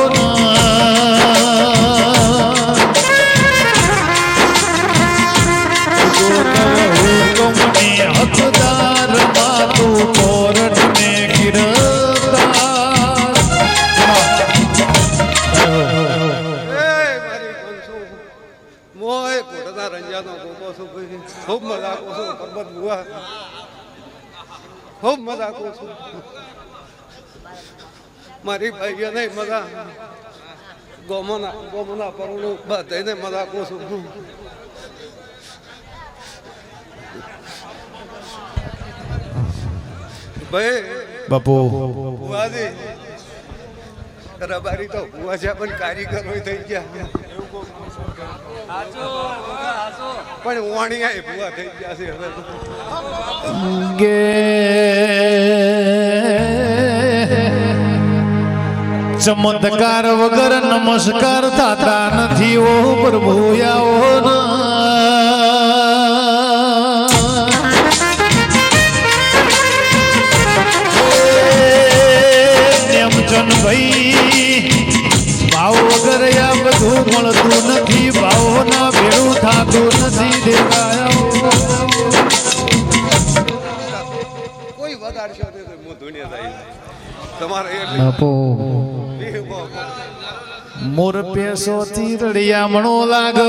હુકમની હકદાર માતું કોરટ ને ખૂબ મજા કરું છું પરબત બુઆ ખૂબ મજા કરું છું મારી ભાઈઓ નહીં મજા ગોમના પરણું બધાને મજા કરું છું ભાઈ બાપુ બુઆજી રબારી તો બુઆ છે પણ કારીગરો થઈ ગયા પણ વાણિયા ભૂવા થઈ ગયા છે હવે ગે ચમત્કાર વગર નમસ્કાર થતા નથી ઓ પ્રભુ આવો નેમચંદ ભાઈ ભાવ વગર આ બધું મળતું નથી ભાવના ભેળું થતું નથી દેખાયો કોઈ વધારશો નહીં તો હું દુનિયા જાય તમારે બાપુ મોર પેસો થી રડિયા મણો લાગતો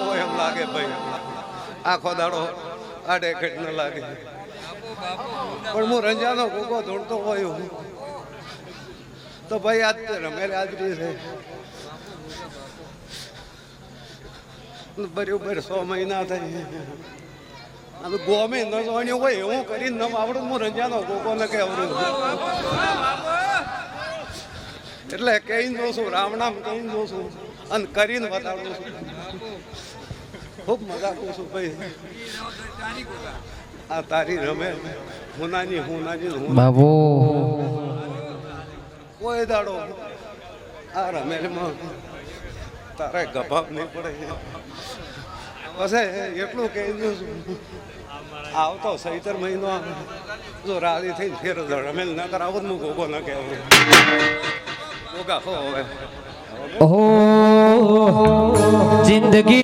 હોય એમ લાગે ભાઈ આખો દાડો આડે ઘટ ન લાગે પણ હું રંજાનો ગોગો દોડતો હોય તો ભાઈ આજ રમેલ હાજરી છે બરોબર 100 મહિના થઈ અને ગોમે ન જોણ્યું હોય એવું કરીને ન આવડું હું રંજાનો ગોગો ન કે આવડું એટલે કહીને જોઉં છું રામનામ કહીને જોઉં છું અને કરીને બતાડું છું ખૂબ મજા કરું છું ભાઈ આ તારી રમે હુનાની બાબુ કોઈ દાડો આ રમેલમાં તારે ગભાવ નહીં પડે પછી એટલું કહી દઉં છું આવતો સૈતર મહિનો જો રાજી થઈને ફેર રમેલ ન કરાવો હું ગોગો ન કહેવું ગોગા હો હવે ઓહો જિંદગી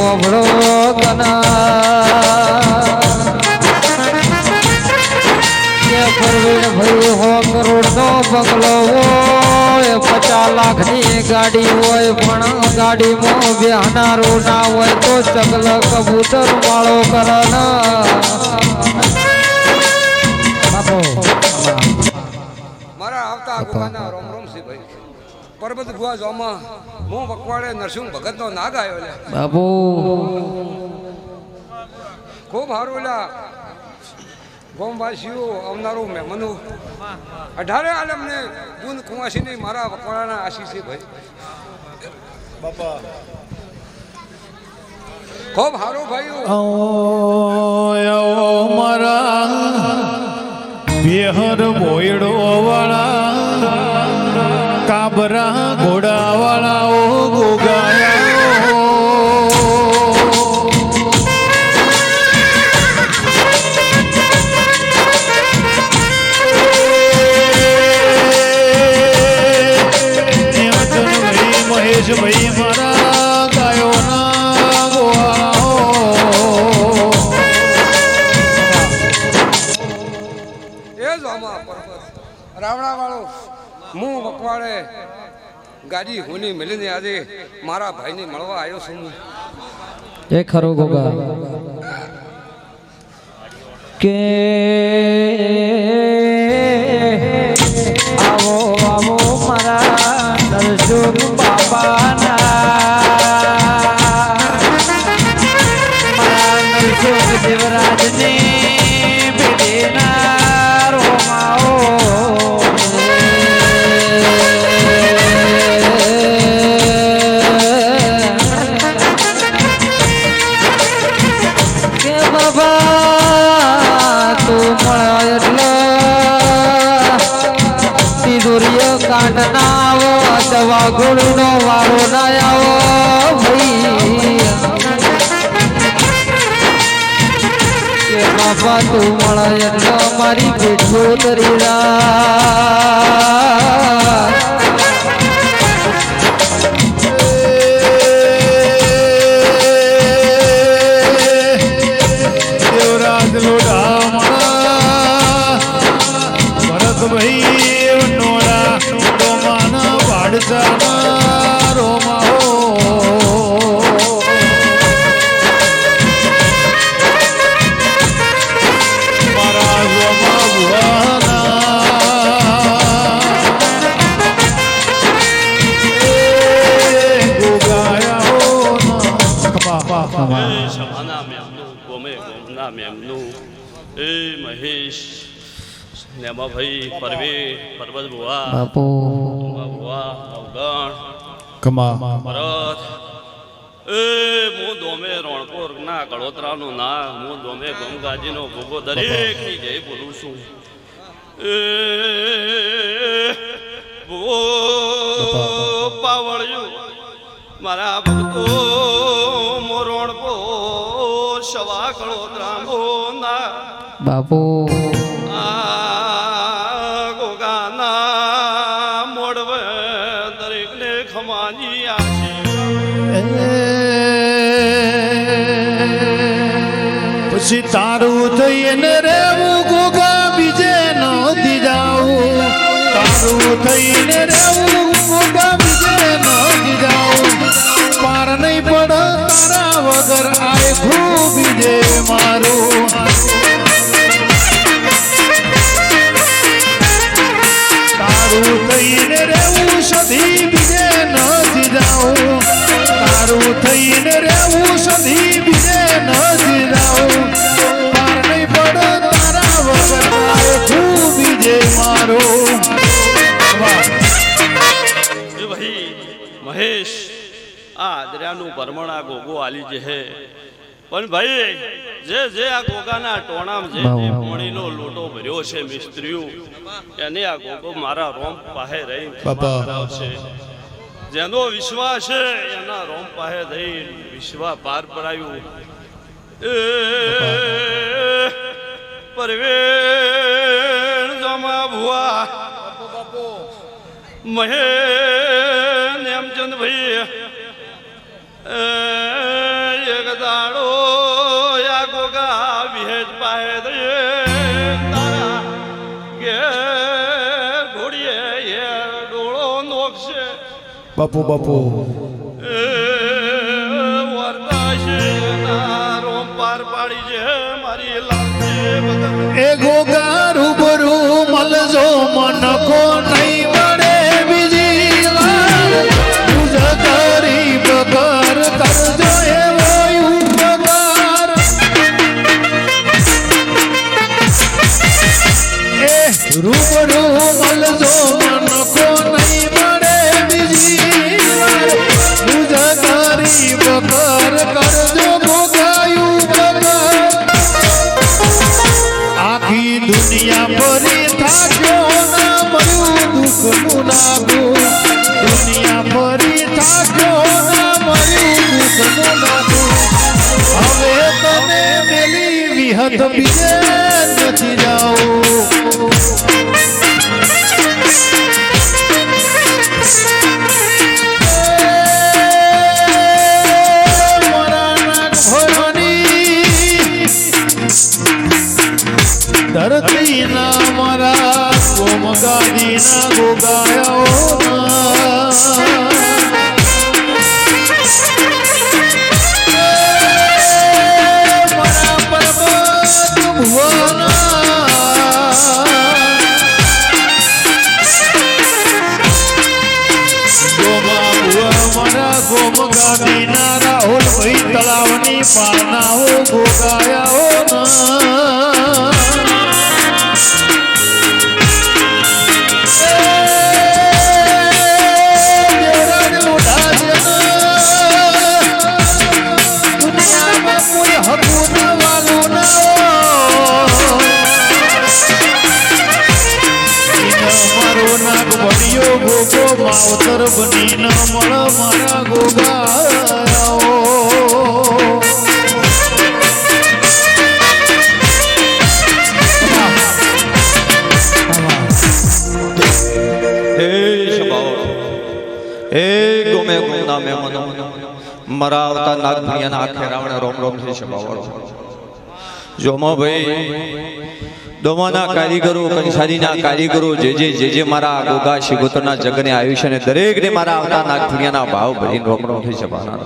ઓભળો પરવીણ ભાઈ 100 કરોડ નો બંગલો હોય 50 લાખ ની ગાડી હોય પણ ગાડીમાં બેહનારો ના હોય તો ચગલ કબૂતર વાળો કરના મારા આવતા ગુવાના રોમ રોમ સી ભાઈ પરબત ભુવા જોમાં હું બકવાડે નરસિંહ ભગત નો નાગ આવ્યો લે બાબુ ખૂબ સારું લ્યા ગોમવાસીઓ આવનારું મહેમાનો 18 આલમને ગુણ કુંવાસીની મારા બકવાડાના આશીષ છે ભાઈ બાપા ખૂબ સારું ભાઈ મારા બેહર બોયડો વાળા કાબરા ઘોડા વાળા ઓ ગોગાયા મહેશભાઈ મારા ગાયોના ગોવાળાઓ એ જ આમાં પરબત રાવણા વાળો હું બકવાડે ગાડી હોની મળીને આજે મારા ભાઈને મળવા આવ્યો છું એ ખરો ગોગા કે આવો આવો મારા નરસિંહ બાબાના મારા નરસિંહ દેવરાજની બેટીના રોમાઓ કે બાબા તું મળ્યો એટલે તિજોરીઓ કાઢના આવો દવા ગોળીનો વારો ના આવો ભાઈ કે બાબા તું મળે એટલે મારી પેઠો તરી રાત દેવરાજ લોઢા ભરતભાઈ નોડા ડોમાના વાડચાના રોમાઓ મારા ગોમા ભુવાના સમાના મેમનું ગોમે ગોમના મેમનું એ મહેશ નેમાભાઈ પરવે પરબત ભુવા બાપુ ભુવા અવગણ કમા ભરત એ હું દોમે રણપોર ના કડોતરાનું ના હું દોમે ગંગાજીનો ભોગો દરેક ની જય બોલું છું એ ભો પાવળ્યું મારા ભક્તો મોરણપો સવા કડોતરાનો ના બાપુ ગોગાના મોડવે દરેકને ખમાજી આશી પછી તારું થઈને રેવું ગોગા બીજે નથી જાવું તારું થઈને રેવું ગોગા બીજે નથી જાવું પાર નહીં પડ તારા વગર આય ખૂબ બીજે મારું તારું થઈને રેવું સધી બીજે નથી જાવું તારું થઈને રેવું સધી બીજે નથી જાવું પાર નહીં પડ તારા વગર આય ખૂબ બીજે મારું એ ભાઈ મહેશ આ દરિયાનું પરમણા ગોગો આલી જે હે પણ ભાઈ જે જે આ ગોગાના ટોણામ જે પાણીનો લોટો ભર્યો છે મિસ્ત્રીઓ એને આ ગોગો મારા રોમ પાસે રહી કરાવશે જેનો વિશ્વાસ છે એના રોમ પાસે રહી વિશ્વા પાર પડાયું એ પરવેણ જમા ભુવા મહે નેમચંદ ભાઈ દાડો યા ગોગા વિહેજ પાહે દે તારા ઘેર ઘોડીએ એ ડોળો નોખશે બાપુ બાપુ એ ગોગા રૂબરૂ મળજો મન કો નહીં મળે બીજી વાર પૂજ ગરીબ કર કરજો એવો ઉપકાર એ રૂબરૂ મળજો મન કો નહીં મળે બીજી વાર પૂજ ગરીબ કર કરજો ગોગાયું આખી દુનિયા ભરી થાક્યો ના મળ્યું દુઃખનું નાગું દુનિયા ભરી થાક્યો ના મળ્યું દુઃખનું નાગું હવે તને મેલી વિહત બીજે નથી જાઓ ધરતી ના મારા ગોમ ગાદી ના ગોગાયાઓ મારા પર્વત ભુવના ગોમા ભુવા મારા ગોમ ગાદી ના રાહુલ ભાઈ તળાવની પાનાઓ ગોગાયાઓ ગોગો માવતર બની ન મળ મારા ગોગાઓ એ ગોમે ગુના મે મનો મારા આવતા નાગભણિયાના આખે રાવણે રોમ રોમ થી સભાવાળો જોમો ભાઈ દોમાના કારીગરો કંસારીના કારીગરો જે મારા ગોગા શિગોતરના જગને આયુષ્ય ને દરેકને મારા આવતા નાગભણિયાના ભાવ ભરીને રોમ રોમ થી સભાના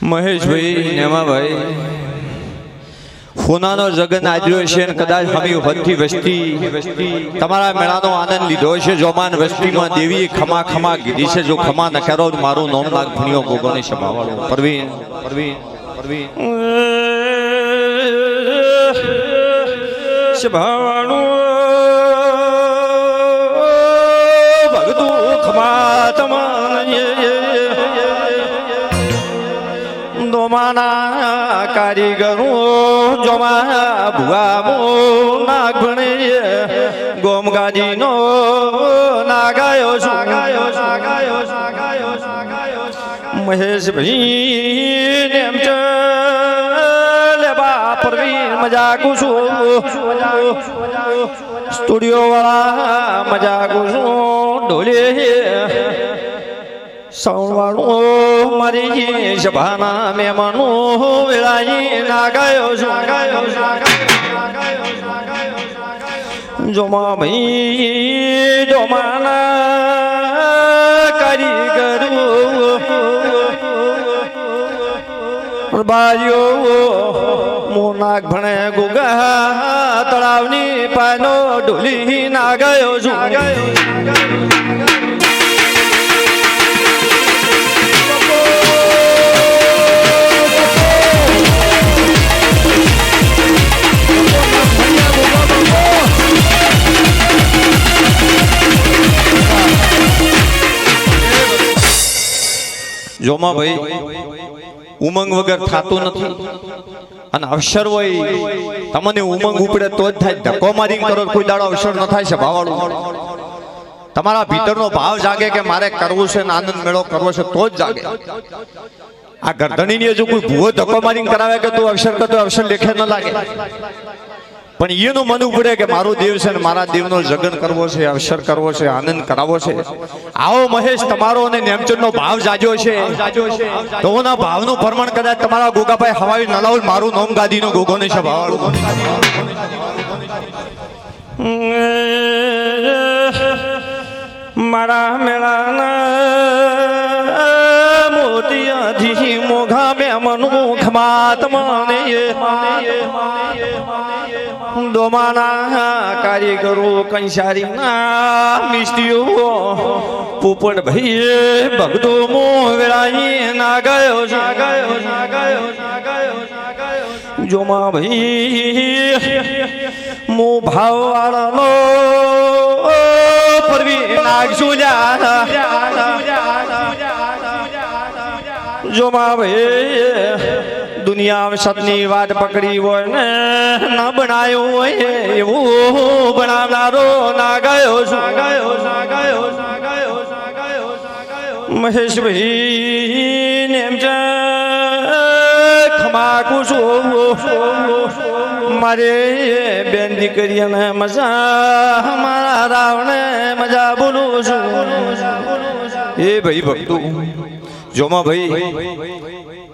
મહેશભાઈ નેમાભાઈ ફોનાનો જગન આજ્યો છે ને કદાચ હમી વધતી વસ્તી તમારા મેળાનો આનંદ લીધો છે જોમાન વસ્તીમાં દેવીએ ખમા ખમા કીધી છે જો ખમા ન કરો મારું નામ નાગભણિયો ગોગોને સભાવાળો પરવીન પરવીન પરવીન સભાવાળું ભગતું ખમા તમારે દોમાના કારીગરો જોમા ભુઆમો નાગભણે ગોમગાજીનો નાગાયો મહેશભાઈ નેમ લેબા પરવીન મજાકુ છું સ્ટુડિયો વાળા મજાકુ છું ઢોલે સૌવાળું મારી સભાના મહેમાનો વેળાઈ નાગાયો જોમા ભાઈ જોમાના કારીગરો બારીઓ મોનાક ભણે ગુગા તળાવની પાનો ઢોલી નાગાયો જોમા ભાઈ ઉમંગ વગર થતું નથી અને અવસર હોય તમને ઉમંગ ઉપડે તો જ થાય ધક્કો મારી કરો કોઈ દાડો અવસર ન થાય છે ભાવાળું તમારા ભીતરનો ભાવ જાગે કે મારે કરવું છે ને આનંદ મેળો કરવો છે તો જ જાગે આ ગરદણીની હજુ કોઈ ભૂવો ધક્કો મારીને કરાવે કે તું અવસર કરતો અવસર લેખે ન લાગે પણ એનું મન ઉપડે કે મારો દેવ છે ને મારા દેવનો જગન કરવો છે, અવસર કરવો છે, આનંદ કરાવવો છે. આવો મહેશ તમારો અને નેમચંદનો ભાવ જાજો છે. તો ઓના ભાવનું પ્રમાણ કદાચ તમારા ગોગાભાઈ હવાઈ નલાઉલ મારું નોમ ગાદીનો ગોગોને છે ભાવ. મારા મેળાના મોતિયાથી મોઘા બે મનું ખમાતમાને દોમાના કારીગરો કંસારીના મિસ્ત્રીઓ પોપટ ભાઈએ ભગતો મો વેળાઈ ના ગયો જોમા ભાઈ મો ભાવ વાળાનો પરવી નાગશું જોમા ભાઈ દુનિયા સતની વાત પકડી હોય ને ના બનાયું હોય એવું બનાવનારો ના ગયો મહેશભાઈ નેમચંદ ખમાકું છું મારે બેન દીકરીને મજા મારા રાવણે મજા બોલું છું. એ ભાઈ ભક્તો જોમા ભાઈ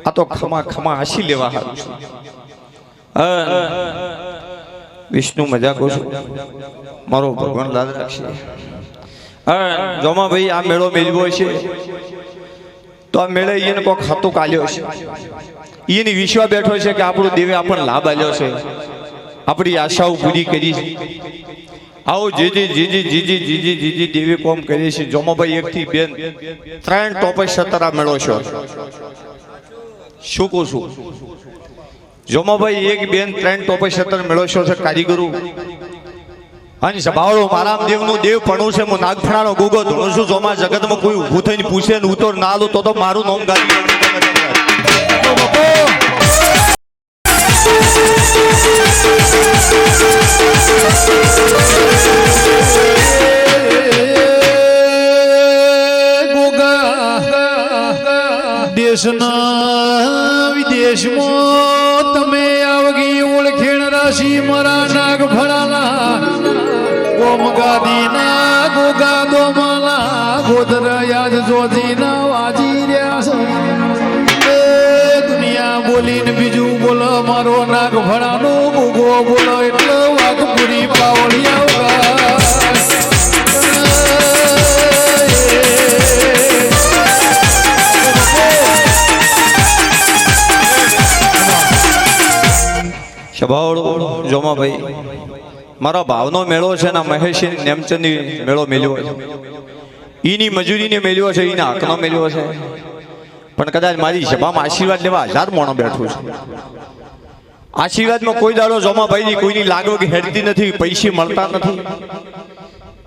આ તો ખમા ખમા હાસી લેવા હારું છું. વિષ્ણુ મજા કહું છું મારો ભગવાન લાદ રાખશે. જોમા ભાઈ આ મેળો મેળવ્યો છે તો આ મેળે એને કોઈ ખાતું કાઢ્યો છે. એની વિશ્વા બેઠો છે કે આપણો દેવે આપણને લાભ આલ્યો છે, આપણી આશાઓ પૂરી કરી છે. આવો જીજી દેવી કોમ કરી છે. જોમાભાઈ 1 થી 3 ટોપે 17 મેળો છો. શું કહું છું જોમાભાઈ 1 બેન 3 ટોપે 17 મેળો છો છે કારીગરો અને સભાળો મારામ દેવનું દેવ પણ છે. હું નાગફણાનો ગોગો ધોણું છું. જોમા જગતમાં કોઈ ઊભું થઈને પૂછે ને ઉતર ના લો તો મારું નામ ગાડી. દેશના વિદેશમાં તમે આવગી ઓળખેણ રાશિ મારા નાગ ભરાલા ગોમ ગાદીના ગોગા દોમાલા ગોદર યાદ જોજીના વાજી રહ્યા છે. દુનિયા બોલીને બીજું બોલો મારો નાગ ભરાનો ગોગો બોલો એટલે વાઘપુરી પાવળિયા સભાળો જોમાભાઈ મારા ભાવનો મેળો છે ને મહેશ નેમચંદની મેળો મેલ્યો છે. એની મજૂરીને મેલ્યો છે, એના હકનો મેલ્યો છે. પણ કદાચ મારી સભામાં આશીર્વાદ લેવા 1000 મોણો બેઠું છે. આશીર્વાદમાં કોઈ દાડો જોમાભાઈની કોઈની લાગવગ હેડતી નથી, પૈસે મળતા નથી.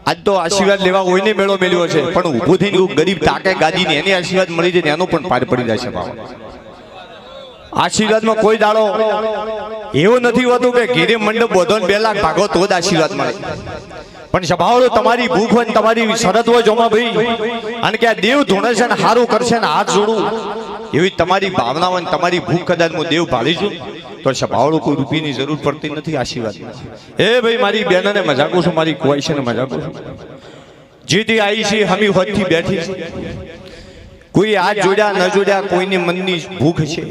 આજ તો આશીર્વાદ લેવા કોઈને મેળો મેલ્યો છે પણ ઊભું થઈને ગરીબ તાકે ગાદીને એને આશીર્વાદ મળી જાય ને એનો પણ પાર પડી જાય છે. ભાવ આશીર્વાદમાં કોઈ દાડો એવું નથી હોતું કે ઘેરે મંડપ બોધો 2 લાખ ભાગો તો જ આશીર્વાદ મળે. પણ સભાળો તમારી ભૂખ હોય તમારી શરત હોય જોમાભાઈ અને કે આ દેવ ધોણે છે ને સારું કરશે ને હાથ જોડું એવી તમારી ભાવના હોય તમારી ભૂખ કદાચ હું દેવ ભાળી છું તો સભાળો કોઈ રૂપિયાની જરૂર પડતી નથી આશીર્વાદ. એ ભાઈ મારી બેનને મજાકું છું, મારી કોઈ છે ને મજાકું છું. જેથી આવી છે હમી હોદથી બેઠી છે. કોઈ હાથ જોડ્યા ન જોડ્યા કોઈની મનની ભૂખ છે,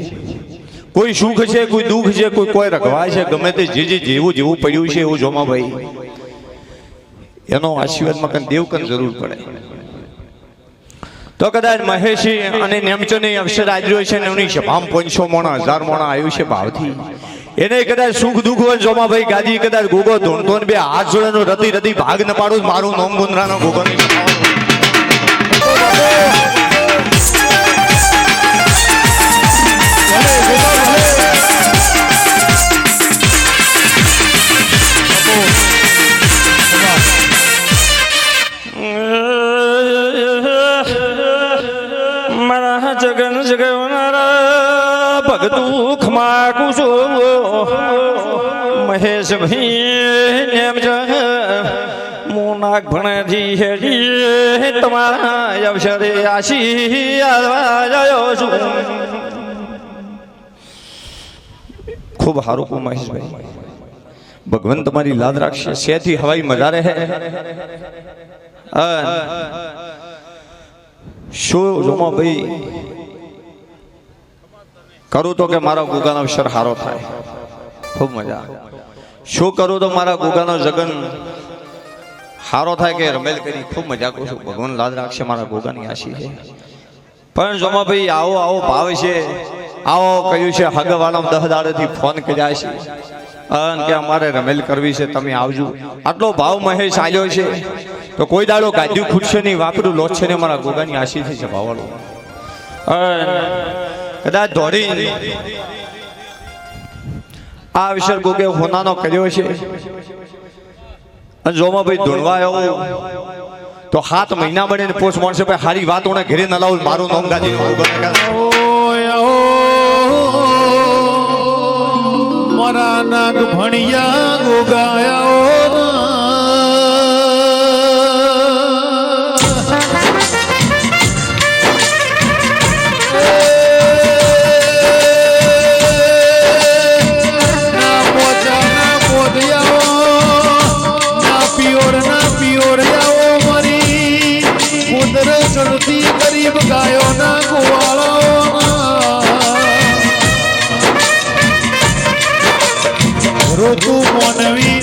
કોઈ સુખ છે, કોઈ દુઃખ છે, કોઈ રખવાય છે. ગમે તે જેવું પડ્યું છે એવું જોમાભાઈ એનો આશીર્વાદમાં કઈ દેવ કઈ જરૂર પડે તો કદાચ મહેશી અને નેમચંદની અવસર આજ્યો છે ને એમની સભામાં 500 મોણા 1000 મોણા આવ્યું છે ભાવથી. એને કદાચ સુખ દુઃખ હોય જોમાભાઈ ગાદી કદાચ ગોગો ધોણતો ને 2 હાથ જોડેનો રતી ભાગ ન પાડું મારું નોમ ગુંદરાનો ગોગોની જગન જગવનારા ભગતું ખમાકું છું મહેશ ભાઈ નેમચંદ મોનાક ભણેથી હેડી તમારા અવસરે આશી આવવા જાયો છું. ખૂબ સારું કહું મહેશભાઈ ભગવાન તમારી લાદ રાખશે સેથી હવાઈ મજા રહે શું જોમો ભાઈ કરું તો કે મારા ગુગાનો અવસર હારો થાય ખૂબ મજા શું કરું તો મારા ગુગાનો જગન હારો થાય કે રમેલ કરી ખૂબ મજા કરું છું ભગવાન લાદ રાખશે મારા ગોગાની આશી છે પણ જોમા ભાઈ આવો આવો ભાવ છે આવો કહ્યું છે હગવાળા 10 દાડેથી ફોન કર્યા છે કે અમારે રમેલ કરવી છે તમે આવજો આટલો ભાવ મહેશ આલ્યો છે તો કોઈ દાડો ગાદ્યું ખૂટશે નહીં વાપરું લોટ છે ને મારા ગોગાની આશી થી છે ભાવવાળો કદાચ દોડી આ અવસર ગોગે હોનાનો કર્યો છે અને જોમાં ભાઈ ધૂણવા આવ્યો તો 7 મહિના બને ને પોસ્ટ મળશે ભાઈ હારી વાત ઓને ઘરે ન લાવું મારું નામ ગાદી મારા નાગ ભણિયા ગોગાયા ચડતી ગરીબ ગાયો ના ગોવાળો ઋતુ મોનવી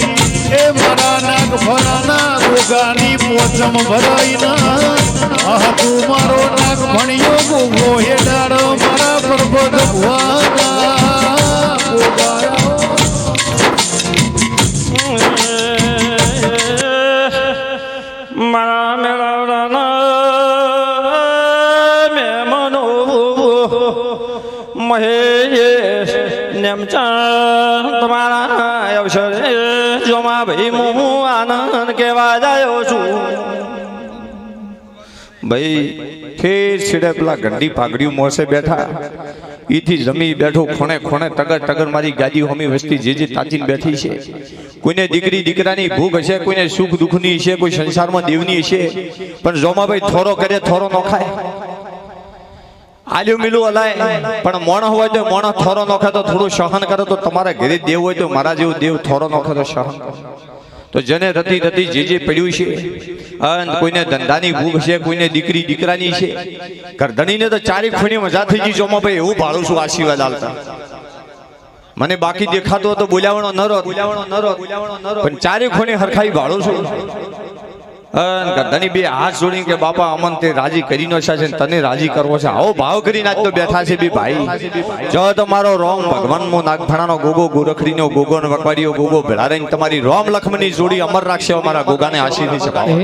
એ મારા નાગ ભરાના ગોગાની પોચમ ભરાઈના તું મારો નાગ ભણ્યો ગોગો હેડાડો મારા પરબત ભુવાના ગોગાયો મારા મેળવડાના મહેમાનો મહેશ નેમચા તમારા અવસરે જોમાં ભાઈ હું આનંદ કહેવા જાયો છું ભાઈ ફેર છેડે પેલા ગંડી પાઘડીઓ મોસે બેઠા ઈથી જમી બેઠો ખૂણે ખૂણે ટગર ટગર મારી ગાદી હોમી વસ્તી જે તાચીને બેઠી છે કોઈને દીકરી દીકરાની ભૂખ હશે કોઈને સુખ દુઃખની હશે કોઈ સંસારમાં દેવની હશે પણ જોમાભાઈ થોરો કરે થોરો ન ખાય આલ્યું મિલું હલાય પણ મોણ હોય તો મોણ થોરો ન ખાય તો થોડું સહન કરે તો તમારા ઘરે દેવ હોય તો મારા જેવું દેવ થોરો ન ખાય તો સહન કરે તો જેને રતી રતી જે પડ્યું છે અને કોઈને ધંધાની ભૂખ છે કોઈને દીકરી દીકરાની છે ગરધણીને તો ચારી ખૂણી મજા થઈ ગઈ જોમાભાઈ એવું ભાડું છું આશીર્વાદ આલતા મને બાકી દેખાતો હતો બોલાવણો ન રોત પણ ચારે ખૂણે હરખાઈ ભાડું છું ગરધણી બે હાથ જોડી કે બાપા અમન તે રાજી કરી નો છે તને રાજી કરવો છે આવો ભાવ કરીને આજ તો બેઠા છે બે ભાઈ જો તમારો રોમ ભગવાન નો નાગફણાનો ગોગો ગોરખડીનો ગોગો ને વકવાડીઓ ગોગો ભેળા રહીને તમારી રોમ લક્ષ્મણની જોડી અમર રાખશે અમારા ગોગાને આશીર્વાદ છે બાપા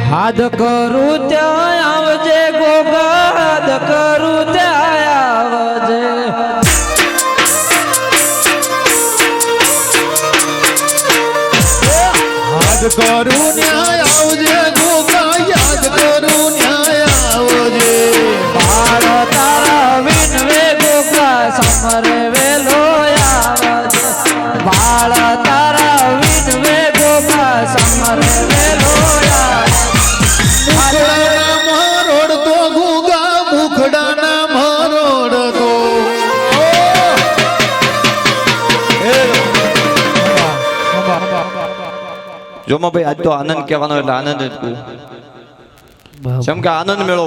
હાથ કરું ત્યાં આવજે ગોગા હાથ કરું ત્યાં આવજે યાદ કરું ન્યાય આવજે ગોગા યાદ કરું ન્યાય આવજે બાળ તારા વિનવે ગોગા સમરે વેલો આવજે બાળ તારા વિનવે ગોગા સમરે વેલો મુખડાના મરોડ તો ગોગા મુખડાના મરોડ તો જોમાં ભાઈ આજ તો આનંદ કહેવાનો એટલે આનંદ જ કહું જેમ કે આનંદ મેળો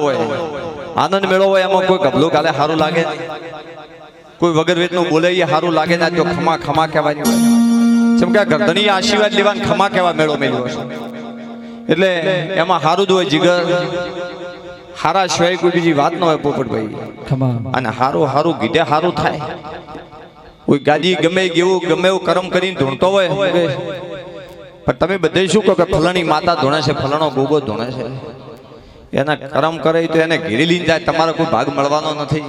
હોય એમાં કોઈ ગભલું કાલે સારું લાગે કોઈ વગર વેતનું બોલે એ સારું લાગે ને તો ખમા ખમા કહેવાય જેમ કે ગરધણી આશીર્વાદ લેવાને ખમા કહેવા મેળો મેળ્યો છે એટલે એમાં સારું જ હોય જીગર હારા સિવાય કોઈ બીજી વાત ન હોય પોપટભાઈ અને હારું ગીધે હારું થાય કોઈ ગાદી ગમે એવું કર્મ કરીને ધૂણતો હોય પણ તમે બધે શું કહો કે ફલાણી માતા ધોણે છે ફલાણો ગોગો ધોણે છે એના કરમ કરે તો એને ઘેરી લઈને જાય તમારો કોઈ ભાગ મળવાનો નથી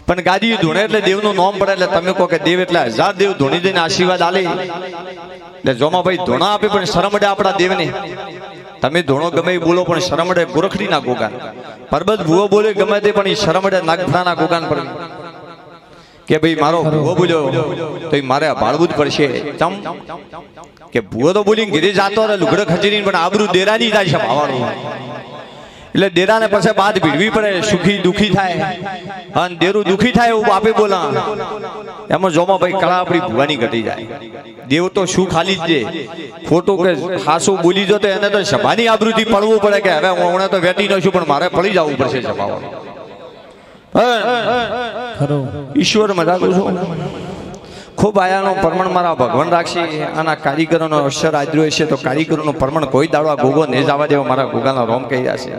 પણ ગાદી ધોણે એટલે દેવનું નામ પડે એટલે તમે કહો કે દેવ એટલે 1000 દેવ ધોણી દઈને આશીર્વાદ આલે એટલે જોમાં ભાઈ ધોણા આપે પણ શરમડે આપણા દેવને તમે ધોણો ગમે એ બોલો પણ શરમડે ગોરખડીના ગોગાન પરબત ભૂવો બોલે ગમે તે પણ એ શરમડે નાગફણાના ગોગાન પર કે ભાઈ મારો ભૂવો બોલ્યો તો એ મારે ભાળવું જ પડશે ચમ કે ભૂવો તો બોલીને ઘેરે જાતો રે લુગડો ખચીને પણ આબરૂ દેરાની જાય છે ભાવાનું એટલે ડેરાને પછી બાદ ભીડવી પડે, સુખી દુખી થાય અને ડેરું દુખી થાય એવું બાપે બોલા. એમાં જોમાં ભાઈ કળા આપણી ભુવાની ઘટી જાય. દેવ તો શું ખાલી જ દે, ખોટું કે હાસું બોલી જો તો એને તો સભાની આબરૂથી પડવું પડે કે હવે હું તો વેટી નશું પણ મારે પડી જવું પડશે સભામાં. ઈશ્વર મજા કરું છું. ખૂબ આયાનો પ્રમાણ મારા ભગવાન રાખશે. આના કારીગરોનો અવસર આદર્યો છે તો કારીગરોનું પ્રમાણ કોઈ દાડો આ ગોગો ને જવા દેવો. મારા ગોગાના રોમ કહી રહ્યા છે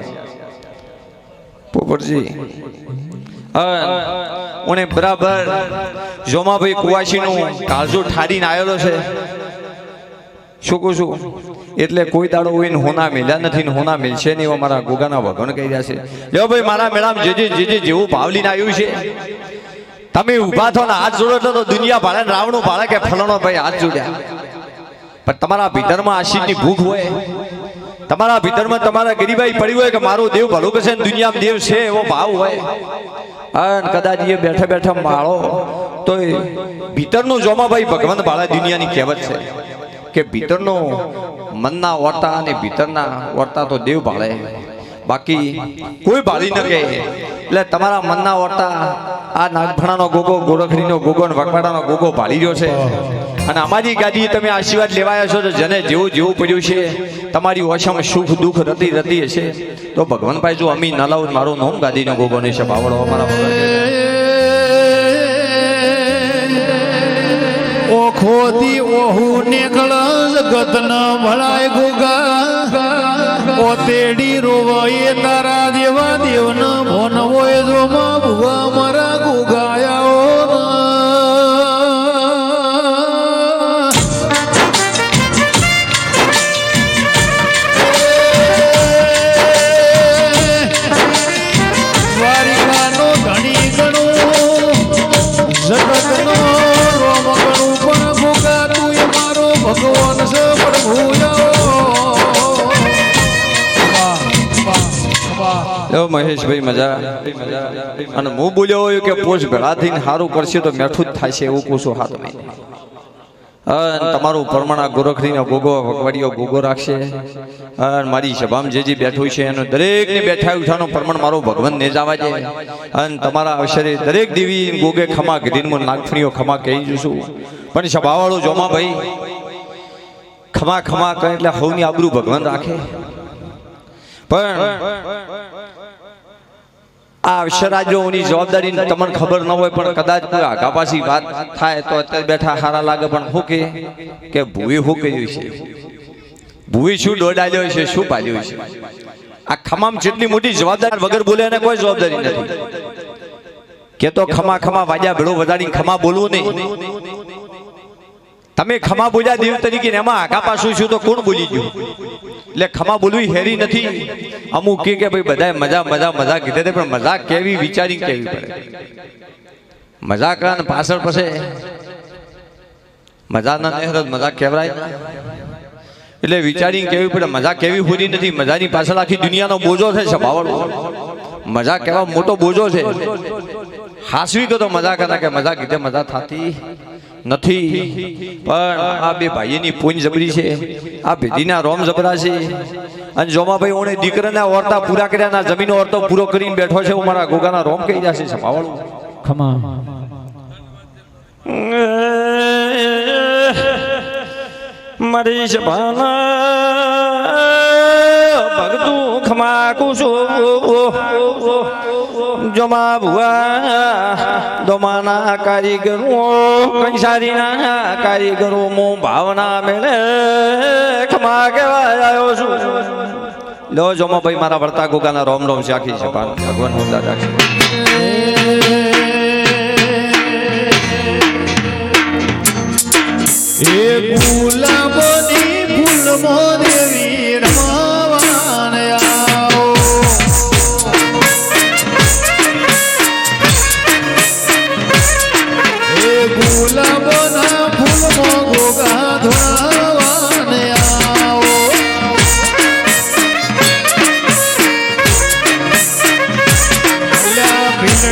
પોપટજી. ઉને બરાબર જોમાભાઈ કુવાસીનું કાળજુ ઠારીને આવેલો છે. શું કહું છું એટલે કોઈ દાડો હોય ને હોના મેલ્યા નથી ને હોના મેલશે નહીં એવા મારા ગોગાના ભગવાન કહી રહ્યા છે. લ્યો ભાઈ મારા મેળામાં જે જેવું ભાવલીને આવ્યું છે તમે ઉભા થો ને હાથ જોડો તો દુનિયા ભાડે ને રાવણું ભાડે કે ફલાણો ભાઈ હાથ જોડ્યા. પણ તમારા ભીતરમાં આશીષની ભૂખ હોય, તમારા ભીતરમાં તમારા ગરીબાઈ પડી હોય કે મારું દેવ ભલું કરશે ને દુનિયામાં દેવ છે એવો ભાવ હોય. અને કદાચ એ બેઠા બેઠા માળો તો ભીતરનું જોમાભાઈ ભગવાન ભાડે દુનિયાની કહેવત છે કે ભીતરનું મનના વર્તા અને ભીતરના વર્તા તો દેવ ભાળે, બાકી કોઈ ભાળી ન કહે. એટલે તમારા મનના વર્તા આ નાગભણાનો ગોગો, ગોરખડીનો ગોગો અને વકવાડાનો ગોગો ભાળી રહ્યો છે. અને અમારી ગાદી તમે આશીર્વાદ લેવાયા છો તો જેને જેવું જેવું પડ્યું છે તમારી ઓછમ સુખ દુઃખ રતી રતી હશે તો ભગવાનભાઈ જો અમી ન લાવું મારું નોમ ગાદીનો ગોગો નહીં છે બાવળો અમારા ઓખોથી ઓહું નીકળ ગતન ભળાય ગોગા ઓ તેડી રોવાય તારા દેવા દેવન મોન હોય જો માં ભુવા મારા ગોગાયા દ્વારિકાનો ધણી ગણો જગતનો ભગવાન છે પ્રભુ મહેશભાઈ મજા. અને હું બોલ્યો હોય કે પોષ ભેળા થઈને સારું કરશે તો મેઠું જ થાય છે એવું પૂછું હાથ મહિને. તમારું પરમાણા ગોરખડીનો ગોગો વકવાડીઓ ગોગો રાખશે. અને મારી સભામાં જે બેઠું છે એનું દરેકને બેઠા ઉઠાનું પ્રમાણ મારો ભગવાન ને જવા જાય. અને તમારા અવસરે દરેક દેવી ગોગે ખમા કીધી નાગફણીઓ ખમા કહી જશું. પણ સભાવાળું જોમા ભાઈ ખમા ખમા કહે એટલે હવની આબરૂ ભગવાન રાખે. પણ આ અવસરાજોની જવાબદારી તમને ખબર ન હોય પણ કદાચ કોઈ આગા પાછી વાત થાય તો અત્યારે બેઠા હારા લાગે. પણ શું કે ભૂવી શું કહ્યું છે, ભૂવી શું દોડાલ્યો છે, શું પાલ્યું છે. આ ખમામ જેટલી મોટી જવાબદારી વગર બોલે એને કોઈ જવાબદારી નથી. કે તો ખમા ખમા વાજા ભેળો વધારીને ખમા બોલવું નહીં. તમે ખમા બોલ્યા દેવ તરીકે એમાં આગા પાછું છું તો કોણ બોલી ગયું. એટલે ખમા બોલવી હેરી નથી. અમુક કે ભાઈ બધા મજા મજા મજા કીધે પણ મજા કેવી વિચારી કેવી પડે. મજા કરે પાછળ પછી મજા ના નહેર મજા કેવરાય. એટલે વિચારી કેવી પડે. મજા કેવી હોતી નથી. મજાની પાછળ આખી દુનિયાનો બોજો છે સભાવાળો. મજા કેવા મોટો બોજો છે. હાસવી તો મજા કરતા કે મજા કીધે મજા થતી નથી. પણ આ બે ભાઈની પૂંજ જબરી છે, આ ભેદીના રોમ જબરા છે. અને જોમાભાઈ ઓને દીકરાના ઓરતા પૂરા કર્યા, જમીનો ઓરતો પૂરો કરીને બેઠો છે. મારા ગોગાના રોમ કહી જશે સભાવાળું. ખમા મારી સભાના ભગતું ખમા કુશો જોમા ભુવા દોમાના કારીગરો કંસારીના કારીગરો મો ભાવના મેળે ખમા કહેવાય આવ્યો છું. લો જોમા ભાઈ મારા વર્તા ગોગાના રોમ રોમ છે. આખી સભા ભગવાન હોતા રાખશે. એ ગુલાબની ફૂલમો દેવી રમાવાન આવો. એ ગુલાબના ફૂલમો ગોગા ધોવાન આવો. ભીલડા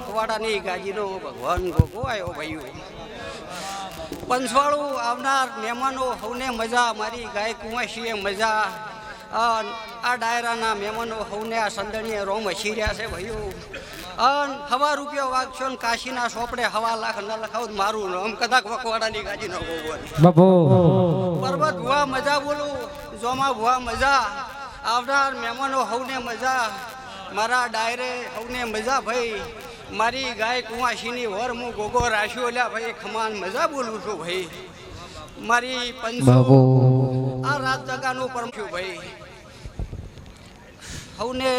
વખવાડાની ગાજીનો ભગવાન ગોગો આવ્યો ભાઈઓ. પંચવાળું આવનાર મહેમાનો સૌને મજા, મારી ગાય કુંવાશીએ મજા. આ ડાયરાના મહેમાનો સૌને આ સંદણીએ રોમ હસી રહ્યા છે ભાઈઓ. હવા રૂપિયા વાગશો ને કાશીના સોપડે 1.5 લાખ ન લખાવ મારું નામ કદાચ વખવાડાની ગાજીનો ગોગો. બાપુ પર્વત ભુવા મજા બોલું, જોમા ભુવા મજા. આવનાર મહેમાનો સૌને મજા, મારા ડાયરે સૌને મજા ભાઈ. મારી ગાય કુંવાશીની વર હું ગોગો રાખ્યો લ્યા ભાઈ, ખમાન મજા બોલું છું ભાઈ. મારી પંચો આ રાત જગાનું પરમશું ભાઈ. સૌને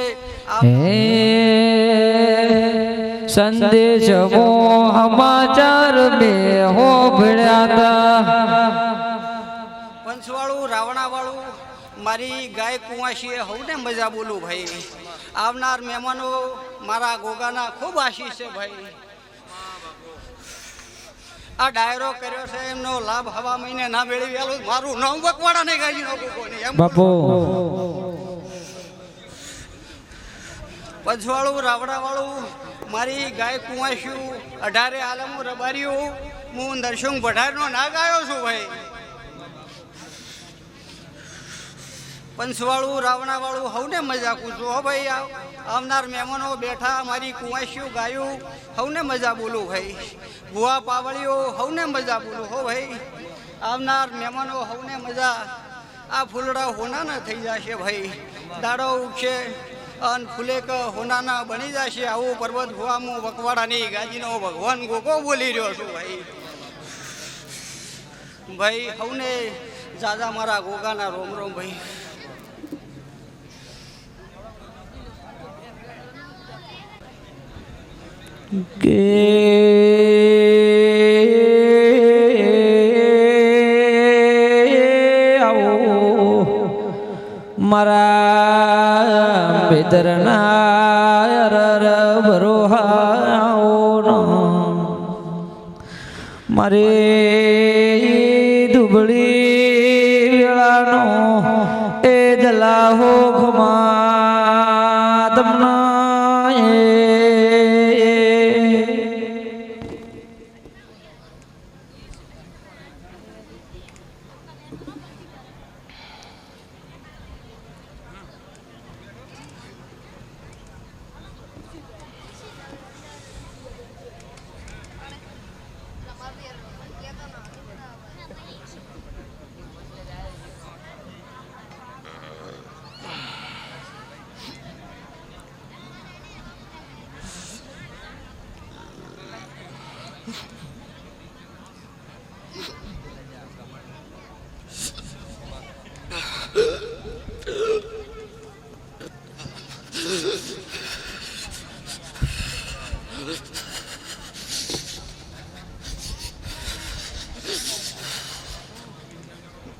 સંદેશ સમાચાર બે હો ભળ્યા પંચવાળું રાવણાવાળું મારી ગાય કુંવાશીએ સૌને મજા બોલું ભાઈ. આવનાર મહેમાનો મારા ગોગાના ખૂબ આશીષ છે ભાઈ. આ ડાયરો કર્યો છે એમનો લાભ હવા મહિને ના મેળવી આલું મારું નામ વકવાડા નહીં ગાજીનો ગોગો નહીં. બાપુ પંચવાળું રાવણાવાળું મારી ગાય કુંવાશ્યું 18 આલમું રબાર્યું હું નરસિંહ ભઢારનો નાગ આવ્યો છું ભાઈ. પંચવાળું રાવણાવાળું સૌને મજા પૂછું હો ભાઈ. આવનાર મહેમાનો બેઠા મારી કુંવાશ્યું ગાયું સૌને મજા બોલું ભાઈ. ભુવા પાવળીઓ સૌને મજા બોલું હો ભાઈ. આવનાર મહેમાનો સૌને મજા. આ ફૂલડા હોનાના થઈ જશે ભાઈ. દાડો ઉગશે અને ફૂલેક હોનાના બની જશે. આવું પર્વત ભુવામાં વકવાડાની ગાજીનો ભગવાન ગોગો બોલી રહ્યો છું ભાઈ. ભાઈ સૌને જાજા મારા ગોગાના રોમ રોમ ભાઈ. મારા બેદરના ભરોહાઓ મારે દુબળી વેળાનો એ દલાહો ઘમા તમને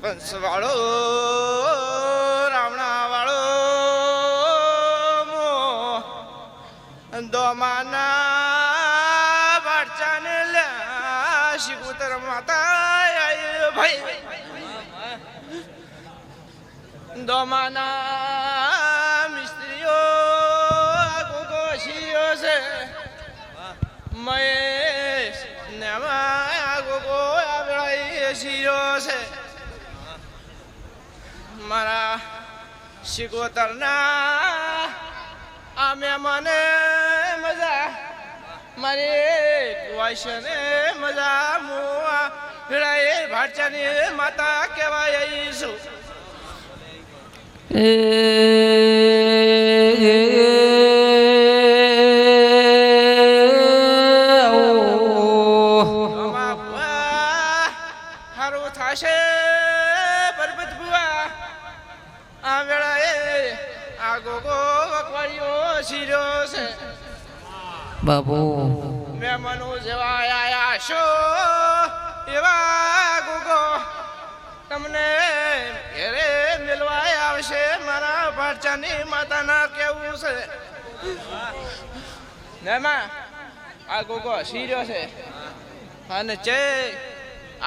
પંચવાળો રાવણાવાળો દોમાના વારચાને લ્યા શિકોતર માતા ભાઈ. દોમાના મિસ્ત્રીઓ ગોગો શીરો છે. મહેશ ને ગોગો આવડાઈ શીરો છે. મારા શિકોતરના આ મહેમાને મજા, મારી કુવાશને મજા. હું ભેળાએ ભાટચાની માતા કહેવાય છું. સારું થશે પરબત ભુવા. આ વેળાએ આ ગોગો વકવાડીઓ શીરો છે. બાપુ મહેમાનો જેવા આયા છો એવા ગોગો તમને ઘેરે મિલવા આવશે. મારા ભાટચાની માતાના કેવું છે નેમાં આ ગોગો શીરો છે. અને ચે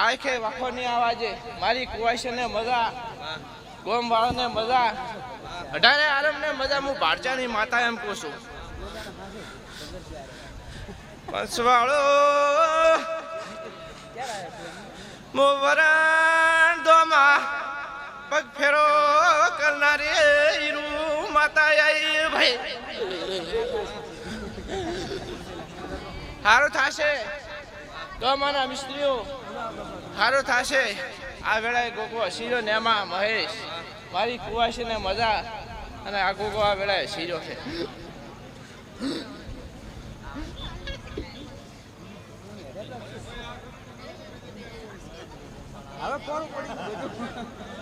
આખે વાખોની આવાજે મારી કુવાશને મજા, ગોમ વાળાને મજા, 18 આલમને મજા. હું ભાટચાની માતા એમ કહું છું. પંચવાળો મોવરણ દોમાં પગ ફેરો કરનારી ઈરું માતા આઈ ભાઈ હારું થાશે દોમાના મિસ્ત્રીઓ હારું થાશે આ વેળાએ ગોગો હસીરો ને એમાં મહેશ મારી કુવાસીને મજા અને આ ગોગો આ વેળાએ હસીરો છે હવે કોણ પડી